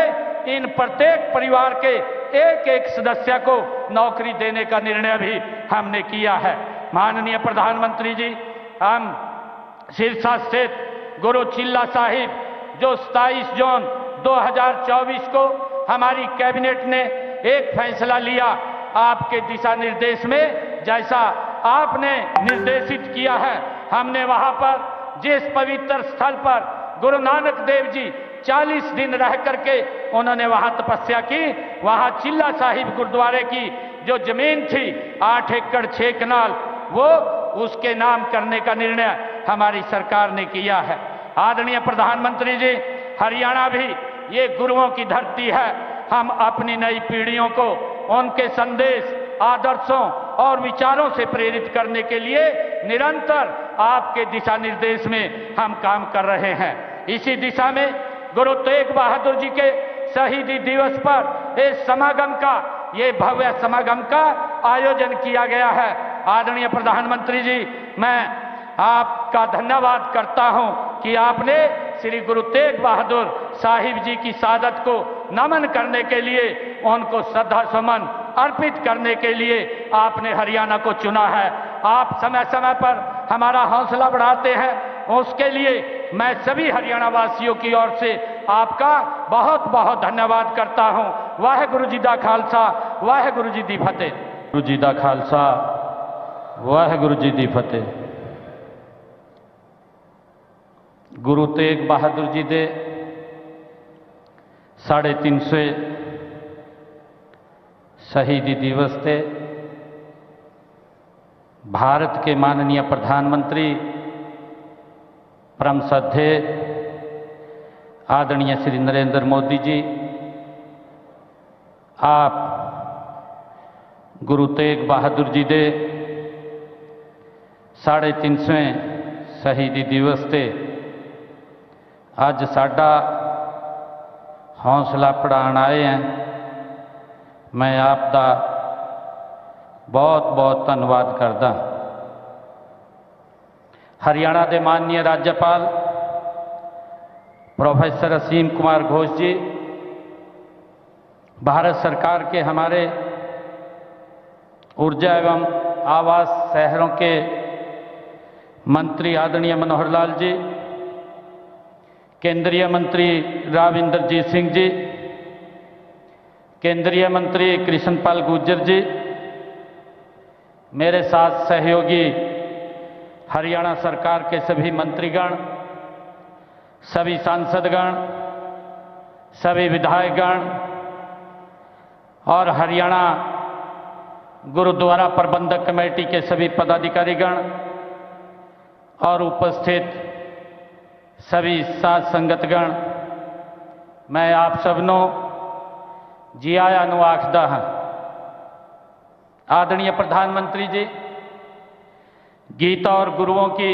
इन प्रत्येक परिवार के एक एक सदस्य को नौकरी देने का निर्णय भी हमने किया है। माननीय प्रधानमंत्री जी, हम सिरसा स्थित गुरु चिल्ला साहिब जो 27 जून 2024 को हमारी कैबिनेट ने एक फैसला लिया, आपके दिशा निर्देश में जैसा आपने निर्देशित किया है, हमने वहां पर जिस पवित्र स्थल पर गुरु नानक देव जी 40 दिन रह करके उन्होंने वहां तपस्या की, वहां चिल्ला साहिब गुरुद्वारे की जो जमीन थी 8 एकड़ 6 कनाल, वो उसके नाम करने का निर्णय हमारी सरकार ने किया है। आदरणीय प्रधानमंत्री जी, हरियाणा भी ये गुरुओं की धरती है। हम अपनी नई पीढ़ियों को उनके संदेश, आदर्शों और विचारों से प्रेरित करने के लिए निरंतर आपके दिशा निर्देश में हम काम कर रहे हैं। इसी दिशा में गुरु तेग बहादुर जी के शहीदी दिवस पर इस समागम का, ये भव्य समागम का आयोजन किया गया है। आदरणीय प्रधानमंत्री जी, मैं आपका धन्यवाद करता हूं कि आपने श्री गुरु तेग बहादुर साहिब जी की शहादत को नमन करने के लिए, उनको श्रद्धा सुमन अर्पित करने के लिए आपने हरियाणा को चुना है। आप समय समय पर हमारा हौसला बढ़ाते हैं, उसके लिए मैं सभी हरियाणा वासियों की ओर से आपका बहुत बहुत धन्यवाद करता हूं। वाहेगुरु जी दा खालसा, वाहेगुरु जी दी फतेह। गुरु जी दा खालसा, वाहेगुरु जी दी फतेह। गुरु तेग बहादुर जी दे 350 शहीदी दिवस थे। भारत के माननीय प्रधानमंत्री परम श्रद्धेय आदरणीय श्री नरेंद्र मोदी जी, आप गुरु तेग बहादुर जी दे 350 शहीदी दिवस थे। अज साडा हौसला बढ़ाने आए हैं। मैं आपका बहुत बहुत धन्यवाद करदा। हरियाणा के माननीय राज्यपाल प्रोफेसर असीम कुमार घोष जी, भारत सरकार के हमारे ऊर्जा एवं आवास शहरों के मंत्री आदरणीय मनोहर लाल जी, केंद्रीय मंत्री राव इंद्रजीत सिंह जी, केंद्रीय मंत्री कृष्णपाल गुर्जर जी, मेरे साथ सहयोगी हरियाणा सरकार के सभी मंत्रीगण, सभी सांसदगण, सभी विधायकगण और हरियाणा गुरुद्वारा प्रबंधक कमेटी के सभी पदाधिकारीगण और उपस्थित सभी साध संगतगण, मैं आप सबनों जी आया नु आखदा हां। आदरणीय प्रधानमंत्री जी, गीता और गुरुओं की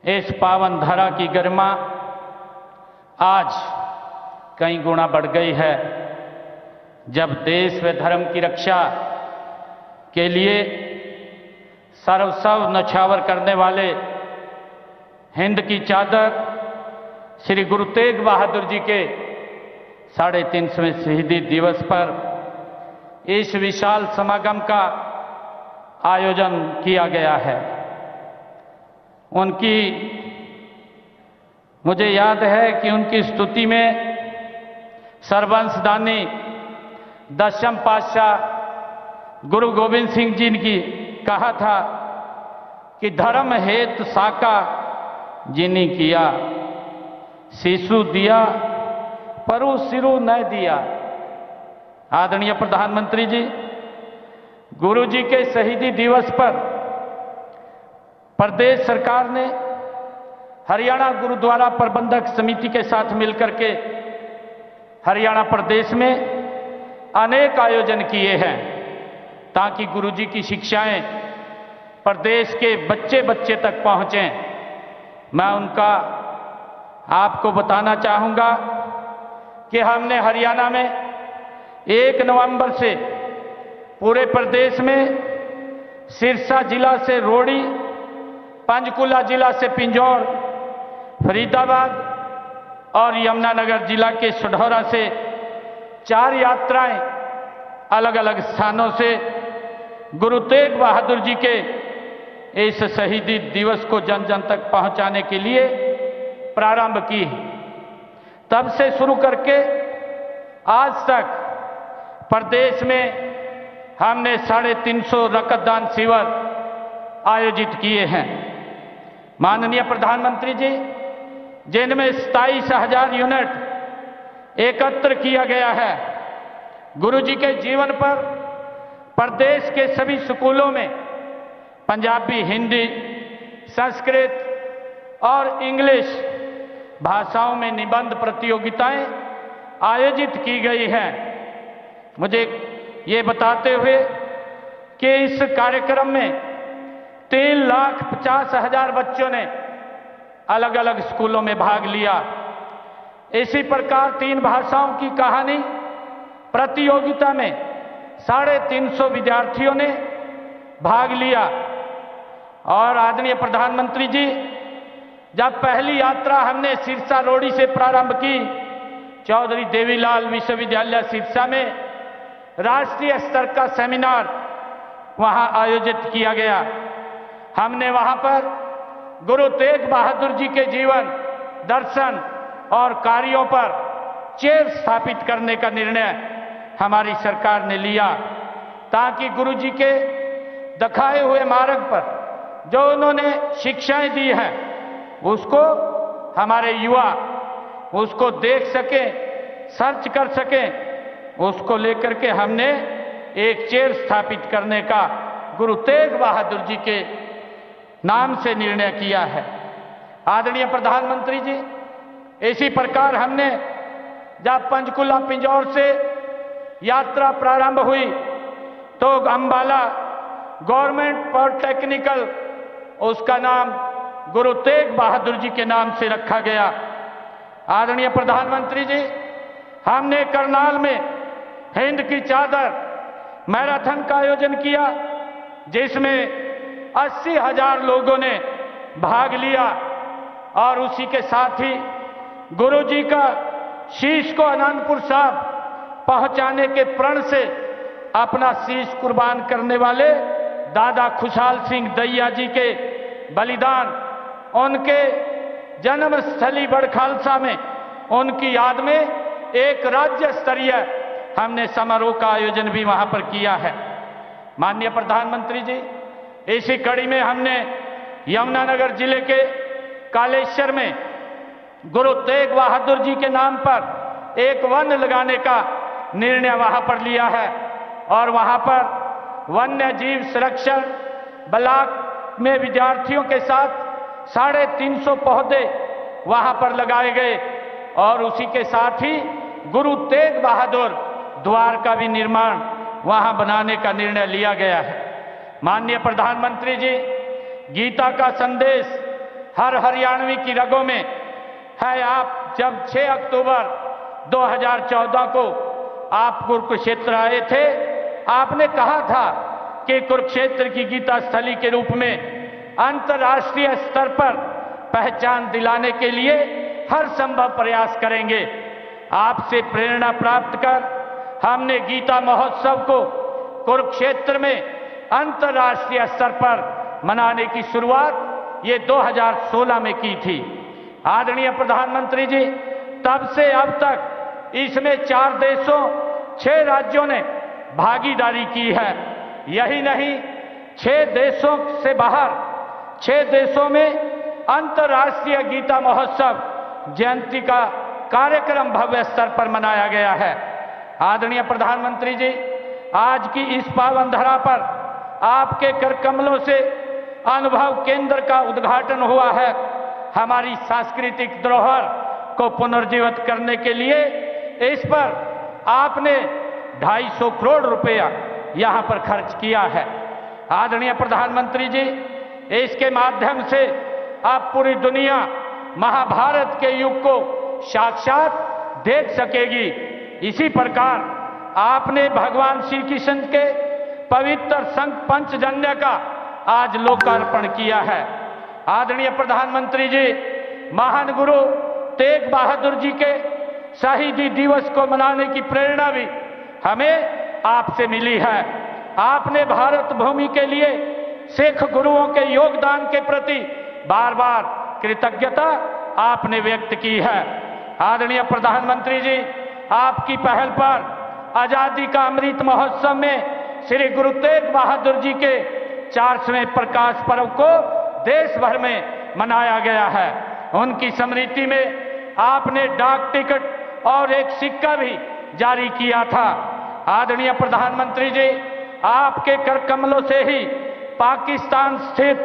इस पावन धारा की गरिमा आज कई गुना बढ़ गई है, जब देश व धर्म की रक्षा के लिए सर्वस्व न्यौछावर करने वाले हिंद की चादर श्री गुरु तेग बहादुर जी के 350वें शहीदी दिवस पर इस विशाल समागम का आयोजन किया गया है। उनकी मुझे याद है कि उनकी स्तुति में सर्वंशदानी दशम पातशाह गुरु गोविंद सिंह जी ने कहा था कि धर्म हेतु साका जिनी किया, शिशु दिया परु सिरु न दिया। आदरणीय प्रधानमंत्री जी, गुरु जी के शहीदी दिवस पर प्रदेश सरकार ने हरियाणा गुरुद्वारा प्रबंधक समिति के साथ मिलकर के हरियाणा प्रदेश में अनेक आयोजन किए हैं ताकि गुरु जी की शिक्षाएं प्रदेश के बच्चे बच्चे तक पहुंचें। मैं उनका आपको बताना चाहूंगा कि हमने हरियाणा में 1 नवंबर से पूरे प्रदेश में सिरसा जिला से रोड़ी, पंचकुला जिला से पिंजौर, फरीदाबाद और यमुनानगर जिला के सढौरा से 4 यात्राएं अलग अलग स्थानों से गुरु तेग बहादुर जी के इस शहीदी दिवस को जन जन तक पहुंचाने के लिए प्रारंभ की। तब से शुरू करके आज तक प्रदेश में हमने 350 रक्तदान शिविर आयोजित किए हैं। माननीय प्रधानमंत्री जी, जिनमें 27,000 यूनिट एकत्र किया गया है। गुरु जी के जीवन पर प्रदेश के सभी स्कूलों में पंजाबी, हिंदी, संस्कृत और इंग्लिश भाषाओं में निबंध प्रतियोगिताएं आयोजित की गई हैं। मुझे ये बताते हुए कि इस कार्यक्रम में 3,50,000 बच्चों ने अलग अलग स्कूलों में भाग लिया। इसी प्रकार 3 भाषाओं की कहानी प्रतियोगिता में 350 विद्यार्थियों ने भाग लिया। और आदरणीय प्रधानमंत्री जी, जब पहली यात्रा हमने सिरसा रोड़ी से प्रारंभ की, चौधरी देवीलाल विश्वविद्यालय सिरसा में राष्ट्रीय स्तर का सेमिनार वहां आयोजित किया गया। हमने वहां पर गुरु तेग बहादुर जी के जीवन, दर्शन और कार्यों पर चेयर स्थापित करने का निर्णय हमारी सरकार ने लिया ताकि गुरु जी के दिखाए हुए मार्ग पर जो उन्होंने शिक्षाएं दी हैं उसको हमारे युवा उसको देख सकें, सर्च कर सकें। उसको लेकर के हमने एक चेयर स्थापित करने का गुरु तेग बहादुर जी के नाम से निर्णय किया है। आदरणीय प्रधानमंत्री जी, इसी प्रकार हमने जब पंचकुला पिंजौर से यात्रा प्रारंभ हुई तो अंबाला गवर्नमेंट पॉलिटेक्निकल, उसका नाम गुरु तेग बहादुर जी के नाम से रखा गया। आदरणीय प्रधानमंत्री जी, हमने करनाल में हिंद की चादर मैराथन का आयोजन किया जिसमें 80,000 लोगों ने भाग लिया और उसी के साथ ही गुरु जी का शीश को आनंदपुर साहब पहुंचाने के प्रण से अपना शीश कुर्बान करने वाले दादा खुशहाल सिंह दहिया जी के बलिदान, उनके जन्मस्थली बड़खालसा में उनकी याद में एक राज्य स्तरीय हमने समारोह का आयोजन भी वहां पर किया है। माननीय प्रधानमंत्री जी, इसी कड़ी में हमने यमुनानगर जिले के कालेश्वर में गुरु तेग बहादुर जी के नाम पर एक वन लगाने का निर्णय वहां पर लिया है और वहां पर वन्य जीव संरक्षण ब्लॉक में विद्यार्थियों के साथ 350 पौधे वहां पर लगाए गए और उसी के साथ ही गुरु तेग बहादुर द्वार का भी निर्माण वहां बनाने का निर्णय लिया गया है। माननीय प्रधानमंत्री जी, गीता का संदेश हर हरियाणवी की रगों में है। आप जब 6 अक्टूबर 2014 को आप कुरुक्षेत्र आए थे, आपने कहा था कि कुरुक्षेत्र की गीता स्थली के रूप में अंतर्राष्ट्रीय स्तर पर पहचान दिलाने के लिए हर संभव प्रयास करेंगे। आपसे प्रेरणा प्राप्त कर हमने गीता महोत्सव को कुरुक्षेत्र में अंतर्राष्ट्रीय स्तर पर मनाने की शुरुआत ये 2016 में की थी। आदरणीय प्रधानमंत्री जी, तब से अब तक इसमें 4 देशों 6 राज्यों ने भागीदारी की है। यही नहीं, 6 देशों से बाहर 6 देशों में अंतर्राष्ट्रीय गीता महोत्सव जयंती का कार्यक्रम भव्य स्तर पर मनाया गया है। आदरणीय प्रधानमंत्री जी, आज की इस पावन धरा पर आपके कर कमलों से अनुभव केंद्र का उद्घाटन हुआ है। हमारी सांस्कृतिक धरोहर को पुनर्जीवित करने के लिए इस पर आपने 250 करोड़ रुपया यहां पर खर्च किया है। आदरणीय प्रधानमंत्री जी, इसके माध्यम से आप पूरी दुनिया महाभारत के युग को साक्षात देख सकेगी। इसी प्रकार आपने भगवान श्री कृष्ण के पवित्र संघ पंचजन्य का आज लोकार्पण किया है। आदरणीय प्रधानमंत्री जी, महान गुरु तेग बहादुर जी के शहीदी दिवस को मनाने की प्रेरणा भी हमें आपसे मिली है। आपने भारत भूमि के लिए सिख गुरुओं के योगदान के प्रति बार बार कृतज्ञता आपने व्यक्त की है। आदरणीय प्रधानमंत्री जी, आपकी पहल पर आजादी का अमृत महोत्सव में श्री गुरु तेग बहादुर जी के 400वें प्रकाश पर्व को देश भर में मनाया गया है। उनकी स्मृति में आपने डाक टिकट और एक सिक्का भी जारी किया था। आदरणीय प्रधानमंत्री जी, आपके कर कमलों से ही पाकिस्तान स्थित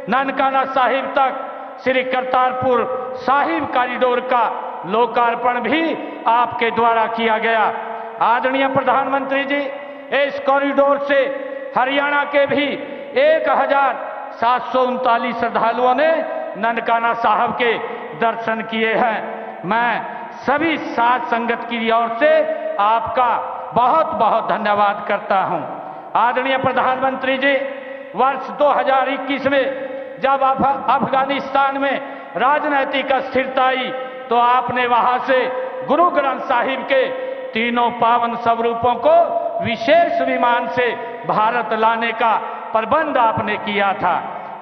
ननकाना साहिब तक श्री करतारपुर साहिब कॉरिडोर का लोकार्पण भी आपके द्वारा किया गया। आदरणीय प्रधानमंत्री जी, इस कॉरिडोर से हरियाणा के भी 1739 श्रद्धालुओं ने ननकाना साहब के दर्शन किए हैं। मैं सभी साध संगत की ओर से आपका बहुत बहुत धन्यवाद करता हूं। आदरणीय प्रधानमंत्री जी, वर्ष 2021 में जब अफगानिस्तान में राजनीतिक अस्थिरता आई तो आपने वहां से गुरु ग्रंथ साहिब के तीनों पावन स्वरूपों को विशेष विमान से भारत लाने का प्रबंध आपने किया था।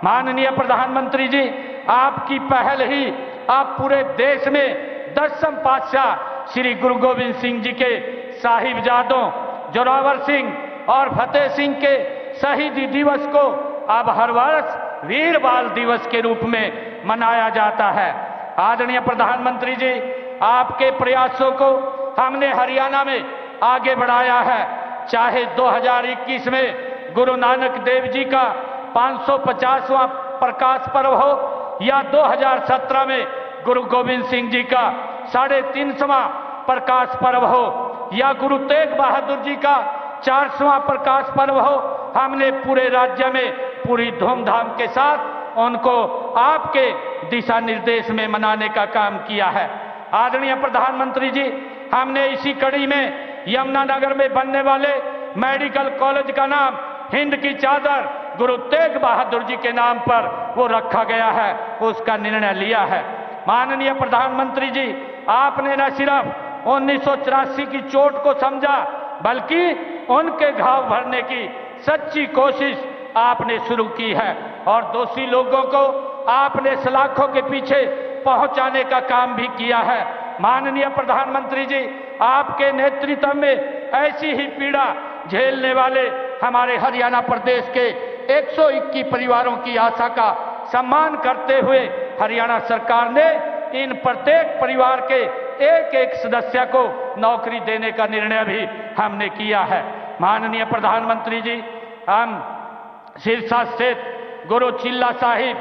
माननीय प्रधानमंत्री जी, आपकी पहल ही आप पूरे देश में 10वें पातशाह श्री गुरु गोविंद सिंह जी के साहिबजादों जोरावर सिंह और फतेह सिंह के शहीदी दिवस को अब हर वर्ष वीर बाल दिवस के रूप में मनाया जाता है। आदरणीय प्रधानमंत्री जी, आपके प्रयासों को हमने हरियाणा में आगे बढ़ाया है। चाहे 2021 में गुरु नानक देव जी का 550वां प्रकाश पर्व हो या 2017 में गुरु गोविंद सिंह जी का 350वां प्रकाश पर्व हो या गुरु तेग बहादुर जी का 400वां प्रकाश पर्व हो, हमने पूरे राज्य में पूरी धूमधाम के साथ उनको आपके दिशा निर्देश में मनाने का काम किया है। आदरणीय प्रधानमंत्री जी, हमने इसी कड़ी में यमुनानगर में बनने वाले मेडिकल कॉलेज का नाम हिंद की चादर गुरु तेग बहादुर जी के नाम पर वो रखा गया है, उसका निर्णय लिया है। माननीय प्रधानमंत्री जी, आपने न सिर्फ 1984 की चोट को समझा बल्कि उनके घाव भरने की सच्ची कोशिश आपने शुरू की है और दोषी लोगों को आपने सलाखों के पीछे पहुंचाने का काम भी किया है। माननीय प्रधानमंत्री जी, आपके नेतृत्व में ऐसी ही पीड़ा झेलने वाले हमारे हरियाणा प्रदेश के 121 परिवारों की आशा का सम्मान करते हुए हरियाणा सरकार ने इन प्रत्येक परिवार के एक सदस्य को नौकरी देने का निर्णय भी हमने किया है। माननीय प्रधानमंत्री जी, हम सिरसा स्थित गुरु चिल्ला साहिब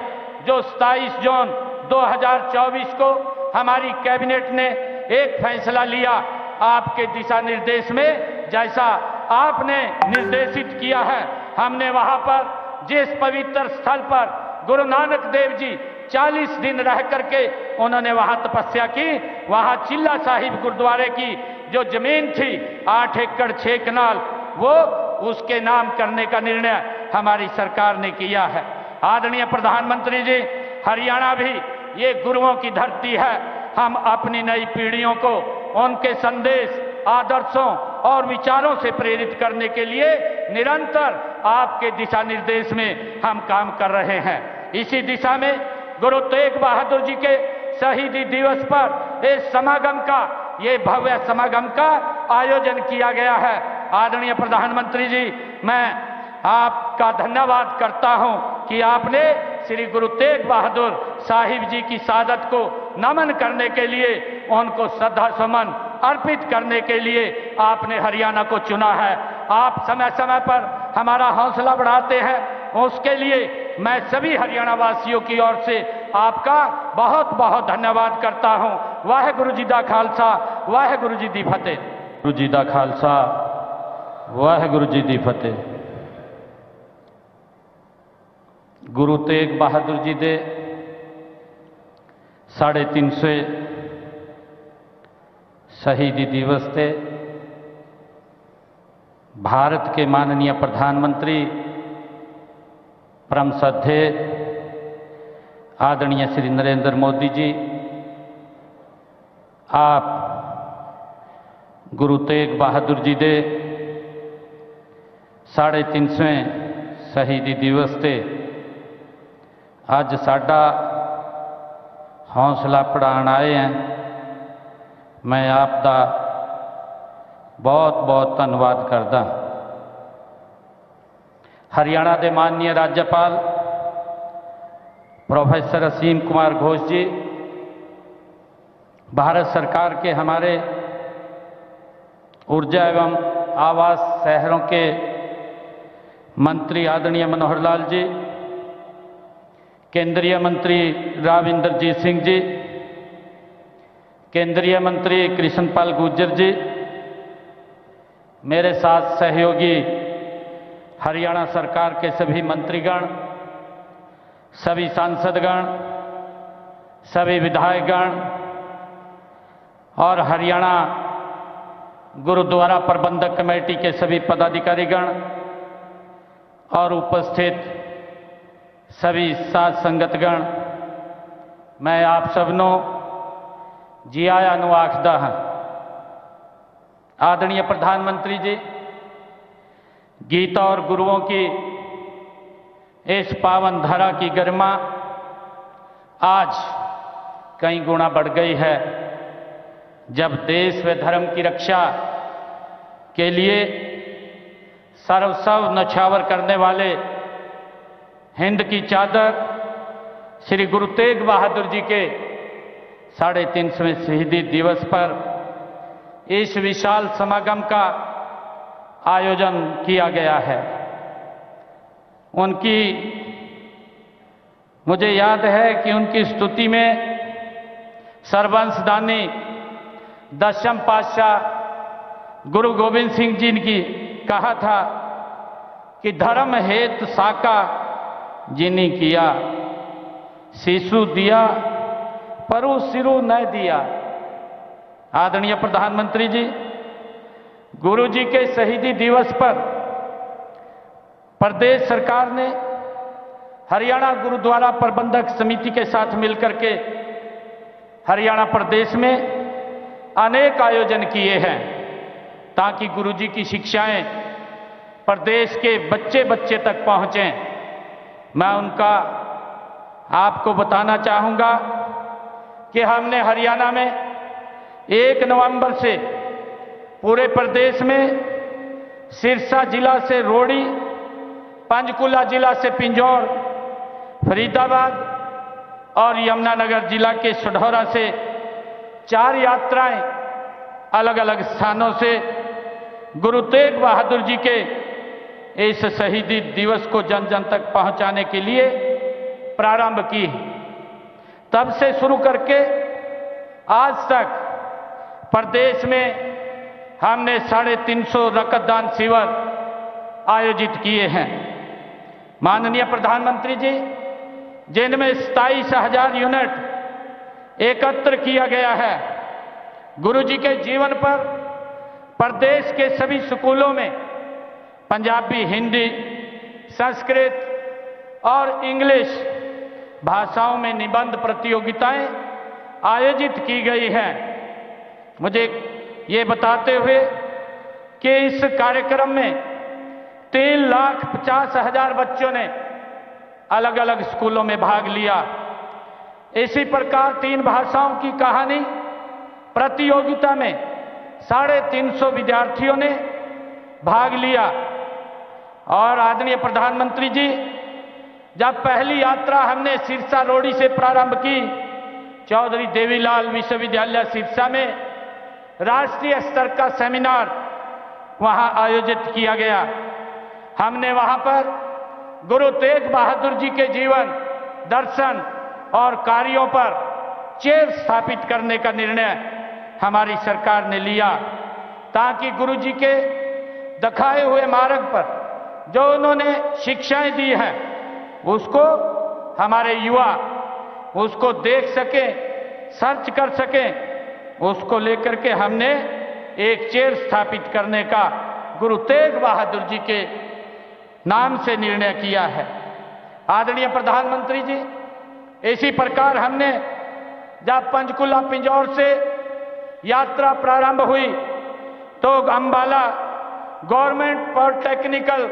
जो 27 जून 2024 को हमारी कैबिनेट ने एक फैसला लिया आपके दिशा निर्देश में, जैसा आपने निर्देशित किया है, हमने वहां पर जिस पवित्र स्थल पर गुरु नानक देव जी 40 दिन रह करके उन्होंने वहां तपस्या की, वहां चिल्ला साहिब गुरुद्वारे की जो जमीन थी 8 एकड़ 6 कनाल, वो उसके नाम करने का निर्णय हमारी सरकार ने किया है। आदरणीय प्रधानमंत्री जी, हरियाणा भी ये गुरुओं की धरती है। हम अपनी नई पीढ़ियों को उनके संदेश, आदर्शों और विचारों से प्रेरित करने के लिए निरंतर आपके दिशा निर्देश में हम काम कर रहे हैं। इसी दिशा में गुरु तेग बहादुर जी के शहीदी दिवस पर इस समागम का, ये भव्य समागम का आयोजन किया गया है। आदरणीय प्रधानमंत्री जी, मैं आपका धन्यवाद करता हूं कि आपने श्री गुरु तेग बहादुर साहिब जी की शहादत को नमन करने के लिए, उनको श्रद्धा सुमन अर्पित करने के लिए आपने हरियाणा को चुना है। आप समय समय पर हमारा हौसला बढ़ाते हैं, उसके लिए मैं सभी हरियाणा वासियों की ओर से आपका बहुत बहुत धन्यवाद करता हूं। वाहेगुरु जी दा खालसा, वाहेगुरु जी दी फतेह। गुरु जी दा खालसा, वाहेगुरु जी दी फतेह। गुरु तेग बहादुर जी दे 350 शहीदी दिवस थे। भारत के माननीय प्रधानमंत्री परम श्रद्धेय आदरणीय श्री नरेंद्र मोदी जी, आप गुरु तेग बहादुर जी दे 350 शहीदी दिवस ते अज साडा हौसला बढ़ाण आए हैं। मैं आपका बहुत बहुत धन्यवाद करदा। हरियाणा के माननीय राज्यपाल प्रोफेसर असीम कुमार घोष जी, भारत सरकार के हमारे ऊर्जा एवं आवास शहरों के मंत्री आदरणीय मनोहर लाल जी, केंद्रीय मंत्री राव इंद्रजीत सिंह जी, केंद्रीय मंत्री कृष्णपाल गुर्जर जी, मेरे साथ सहयोगी हरियाणा सरकार के सभी मंत्रीगण, सभी सांसदगण, सभी विधायकगण और हरियाणा गुरुद्वारा प्रबंधक कमेटी के सभी पदाधिकारीगण और उपस्थित सभी साध संगतगण, मैं आप सबनों जी आया नु आखदा हां। आदरणीय प्रधानमंत्री जी, गीता और गुरुओं की इस पावन धरा की गरिमा आज कई गुना बढ़ गई है, जब देश व धर्म की रक्षा के लिए सर्वस्व न्यौछावर करने वाले हिंद की चादर श्री गुरु तेग बहादुर जी के 350वें शहीदी दिवस पर इस विशाल समागम का आयोजन किया गया है। उनकी, मुझे याद है कि उनकी स्तुति में सर्वंशदानी दशम पातशाह गुरु गोविंद सिंह जी ने कहा था कि धर्म हेतु साका जिनी किया, शिशु दिया परु सिरु न दिया। आदरणीय प्रधानमंत्री जी, गुरु जी के शहीदी दिवस पर प्रदेश सरकार ने हरियाणा गुरुद्वारा प्रबंधक समिति के साथ मिलकर के हरियाणा प्रदेश में अनेक आयोजन किए हैं, ताकि गुरु जी की शिक्षाएं प्रदेश के बच्चे बच्चे तक पहुंचें। मैं उनका आपको बताना चाहूँगा कि हमने हरियाणा में 1 नवंबर से पूरे प्रदेश में सिरसा जिला से रोड़ी, पंचकुला जिला से पिंजौर, फरीदाबाद और यमुनानगर जिला के सढौरा से 4 यात्राएं अलग अलग स्थानों से गुरु तेग बहादुर जी के इस शहीदी दिवस को जन जन तक पहुंचाने के लिए प्रारंभ की। तब से शुरू करके आज तक प्रदेश में हमने 350 रक्तदान शिविर आयोजित किए हैं। माननीय प्रधानमंत्री जी, जिनमें 27,000 यूनिट एकत्र किया गया है। गुरु जी के जीवन पर प्रदेश के सभी स्कूलों में पंजाबी, हिंदी, संस्कृत और इंग्लिश भाषाओं में निबंध प्रतियोगिताएं आयोजित की गई हैं। मुझे ये बताते हुए कि इस कार्यक्रम में 3,50,000 बच्चों ने अलग अलग स्कूलों में भाग लिया। इसी प्रकार 3 भाषाओं की कहानी प्रतियोगिता में 350 विद्यार्थियों ने भाग लिया। और आदरणीय प्रधानमंत्री जी, जब पहली यात्रा हमने सिरसा रोडी से प्रारंभ की, चौधरी देवीलाल विश्वविद्यालय सिरसा में राष्ट्रीय स्तर का सेमिनार वहां आयोजित किया गया। हमने वहां पर गुरु तेग बहादुर जी के जीवन, दर्शन और कार्यों पर चेर स्थापित करने का निर्णय हमारी सरकार ने लिया, ताकि गुरु जी के दिखाए हुए मार्ग पर जो उन्होंने शिक्षाएं दी हैं उसको हमारे युवा उसको देख सकें, सर्च कर सकें। उसको लेकर के हमने एक चेयर स्थापित करने का गुरु तेग बहादुर जी के नाम से निर्णय किया है। आदरणीय प्रधानमंत्री जी, इसी प्रकार हमने जब पंचकुला पिंजौर से यात्रा प्रारंभ हुई तो अंबाला गवर्नमेंट पॉलिटेक्निकल,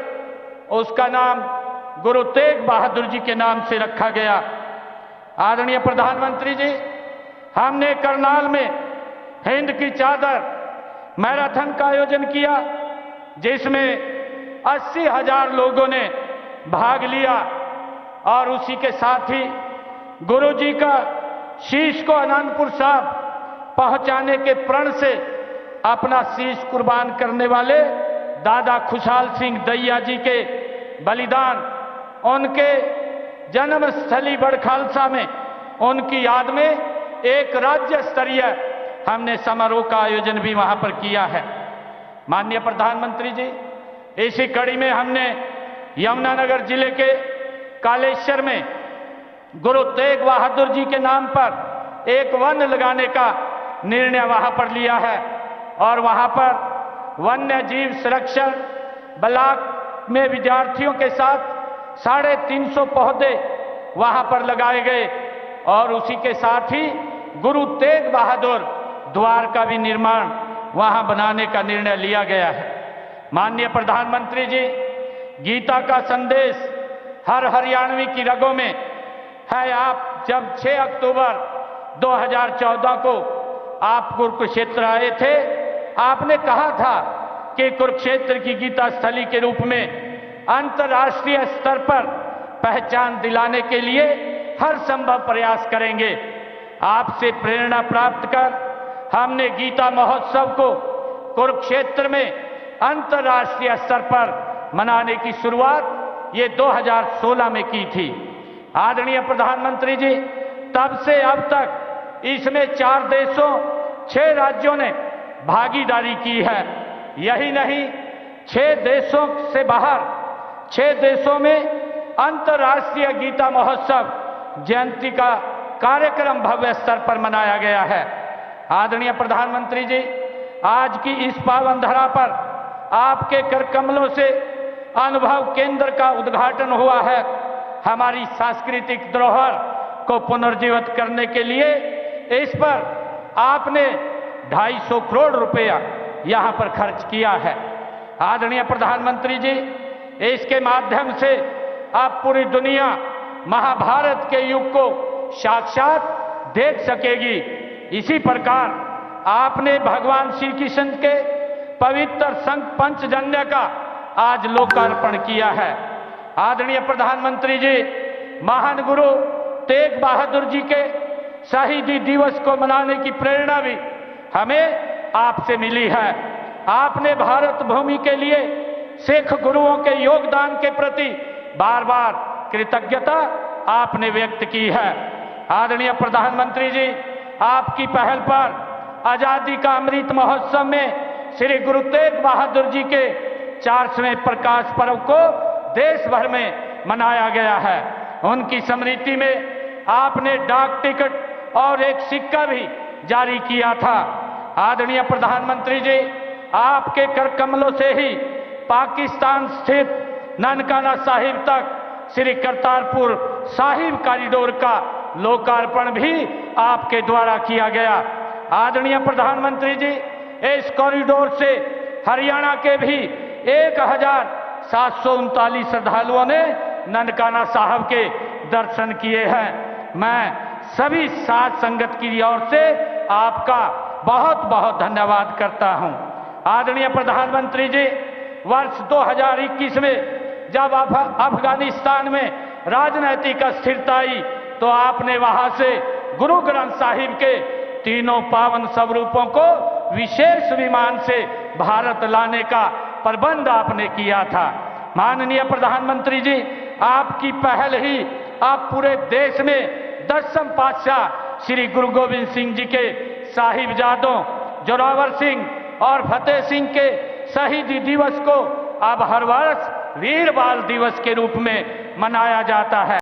उसका नाम गुरु तेग बहादुर जी के नाम से रखा गया। आदरणीय प्रधानमंत्री जी, हमने करनाल में हिंद की चादर मैराथन का आयोजन किया, जिसमें 80,000 लोगों ने भाग लिया और उसी के साथ ही गुरु जी का शीश को आनंदपुर साहब पहुंचाने के प्रण से अपना शीश कुर्बान करने वाले दादा खुशहाल सिंह दैया जी के बलिदान, उनके जन्मस्थली बड़खालसा में उनकी याद में एक राज्य स्तरीय हमने समारोह का आयोजन भी वहां पर किया है। माननीय प्रधानमंत्री जी, इसी कड़ी में हमने यमुनानगर जिले के कालेश्वर में गुरु तेग बहादुर जी के नाम पर एक वन लगाने का निर्णय वहां पर लिया है और वहां पर वन्य जीव संरक्षण ब्लॉक में विद्यार्थियों के साथ 350 पौधे वहां पर लगाए गए और उसी के साथ ही गुरु तेग बहादुर द्वार का भी निर्माण वहां बनाने का निर्णय लिया गया है। माननीय प्रधानमंत्री जी, गीता का संदेश हर हरियाणवी की रगों में है। आप जब 6 अक्टूबर 2014 को आप कुरुक्षेत्र आए थे, आपने कहा था कि कुरुक्षेत्र की गीता स्थली के रूप में अंतर्राष्ट्रीय स्तर पर पहचान दिलाने के लिए हर संभव प्रयास करेंगे। आपसे प्रेरणा प्राप्त कर हमने गीता महोत्सव को कुरुक्षेत्र में अंतर्राष्ट्रीय स्तर पर मनाने की शुरुआत ये 2016 में की थी। आदरणीय प्रधानमंत्री जी, तब से अब तक इसमें 4 देशों 6 राज्यों ने भागीदारी की है। यही नहीं, 6 देशों से बाहर 6 देशों में अंतर्राष्ट्रीय गीता महोत्सव जयंती का कार्यक्रम भव्य स्तर पर मनाया गया है। आदरणीय प्रधानमंत्री जी, आज की इस पावन धरा पर आपके कर कमलों से अनुभव केंद्र का उद्घाटन हुआ है। हमारी सांस्कृतिक धरोहर को पुनर्जीवित करने के लिए इस पर आपने 250 करोड़ रुपया यहां पर खर्च किया है। आदरणीय प्रधानमंत्री जी, इसके माध्यम से अब पूरी दुनिया महाभारत के युग को साक्षात देख सकेगी। इसी प्रकार आपने भगवान श्री कृष्ण के पवित्र संघ पंचजन्य का आज लोकार्पण किया है। आदरणीय प्रधानमंत्री जी, महान गुरु तेग बहादुर जी के शहीदी दिवस को मनाने की प्रेरणा भी हमें आपसे मिली है। आपने भारत भूमि के लिए सिख गुरुओं के योगदान के प्रति बार बार कृतज्ञता आपने व्यक्त की है। आदरणीय प्रधानमंत्री जी, आपकी पहल पर आजादी का अमृत महोत्सव में श्री गुरु तेग बहादुर जी के 400वें प्रकाश पर्व को देश भर में मनाया गया है। उनकी स्मृति में आपने डाक टिकट और एक सिक्का भी जारी किया था। आदरणीय प्रधानमंत्री जी, आपके कर कमलों से ही पाकिस्तान स्थित ननकाना साहिब तक श्री करतारपुर साहिब कॉरिडोर का लोकार्पण भी आपके द्वारा किया गया। आदरणीय प्रधानमंत्री जी, इस कॉरिडोर से हरियाणा के भी 1739 श्रद्धालुओं ने ननकाना साहब के दर्शन किए हैं। मैं सभी साध संगत की ओर से आपका बहुत बहुत धन्यवाद करता हूं। आदरणीय प्रधानमंत्री जी, वर्ष 2021 में जब अफगानिस्तान में राजनीतिक अस्थिरता आई तो आपने वहां से गुरु ग्रंथ साहिब के तीनों पावन स्वरूपों को विशेष विमान से भारत लाने का प्रबंध आपने किया था। माननीय प्रधानमंत्री जी, आपकी पहल ही आप पूरे देश में 10वें पातशाह श्री गुरु गोविंद सिंह जी के साहिबजादों जोरावर सिंह और फतेह सिंह के शहीदी दिवस को अब हर वर्ष वीर बाल दिवस के रूप में मनाया जाता है।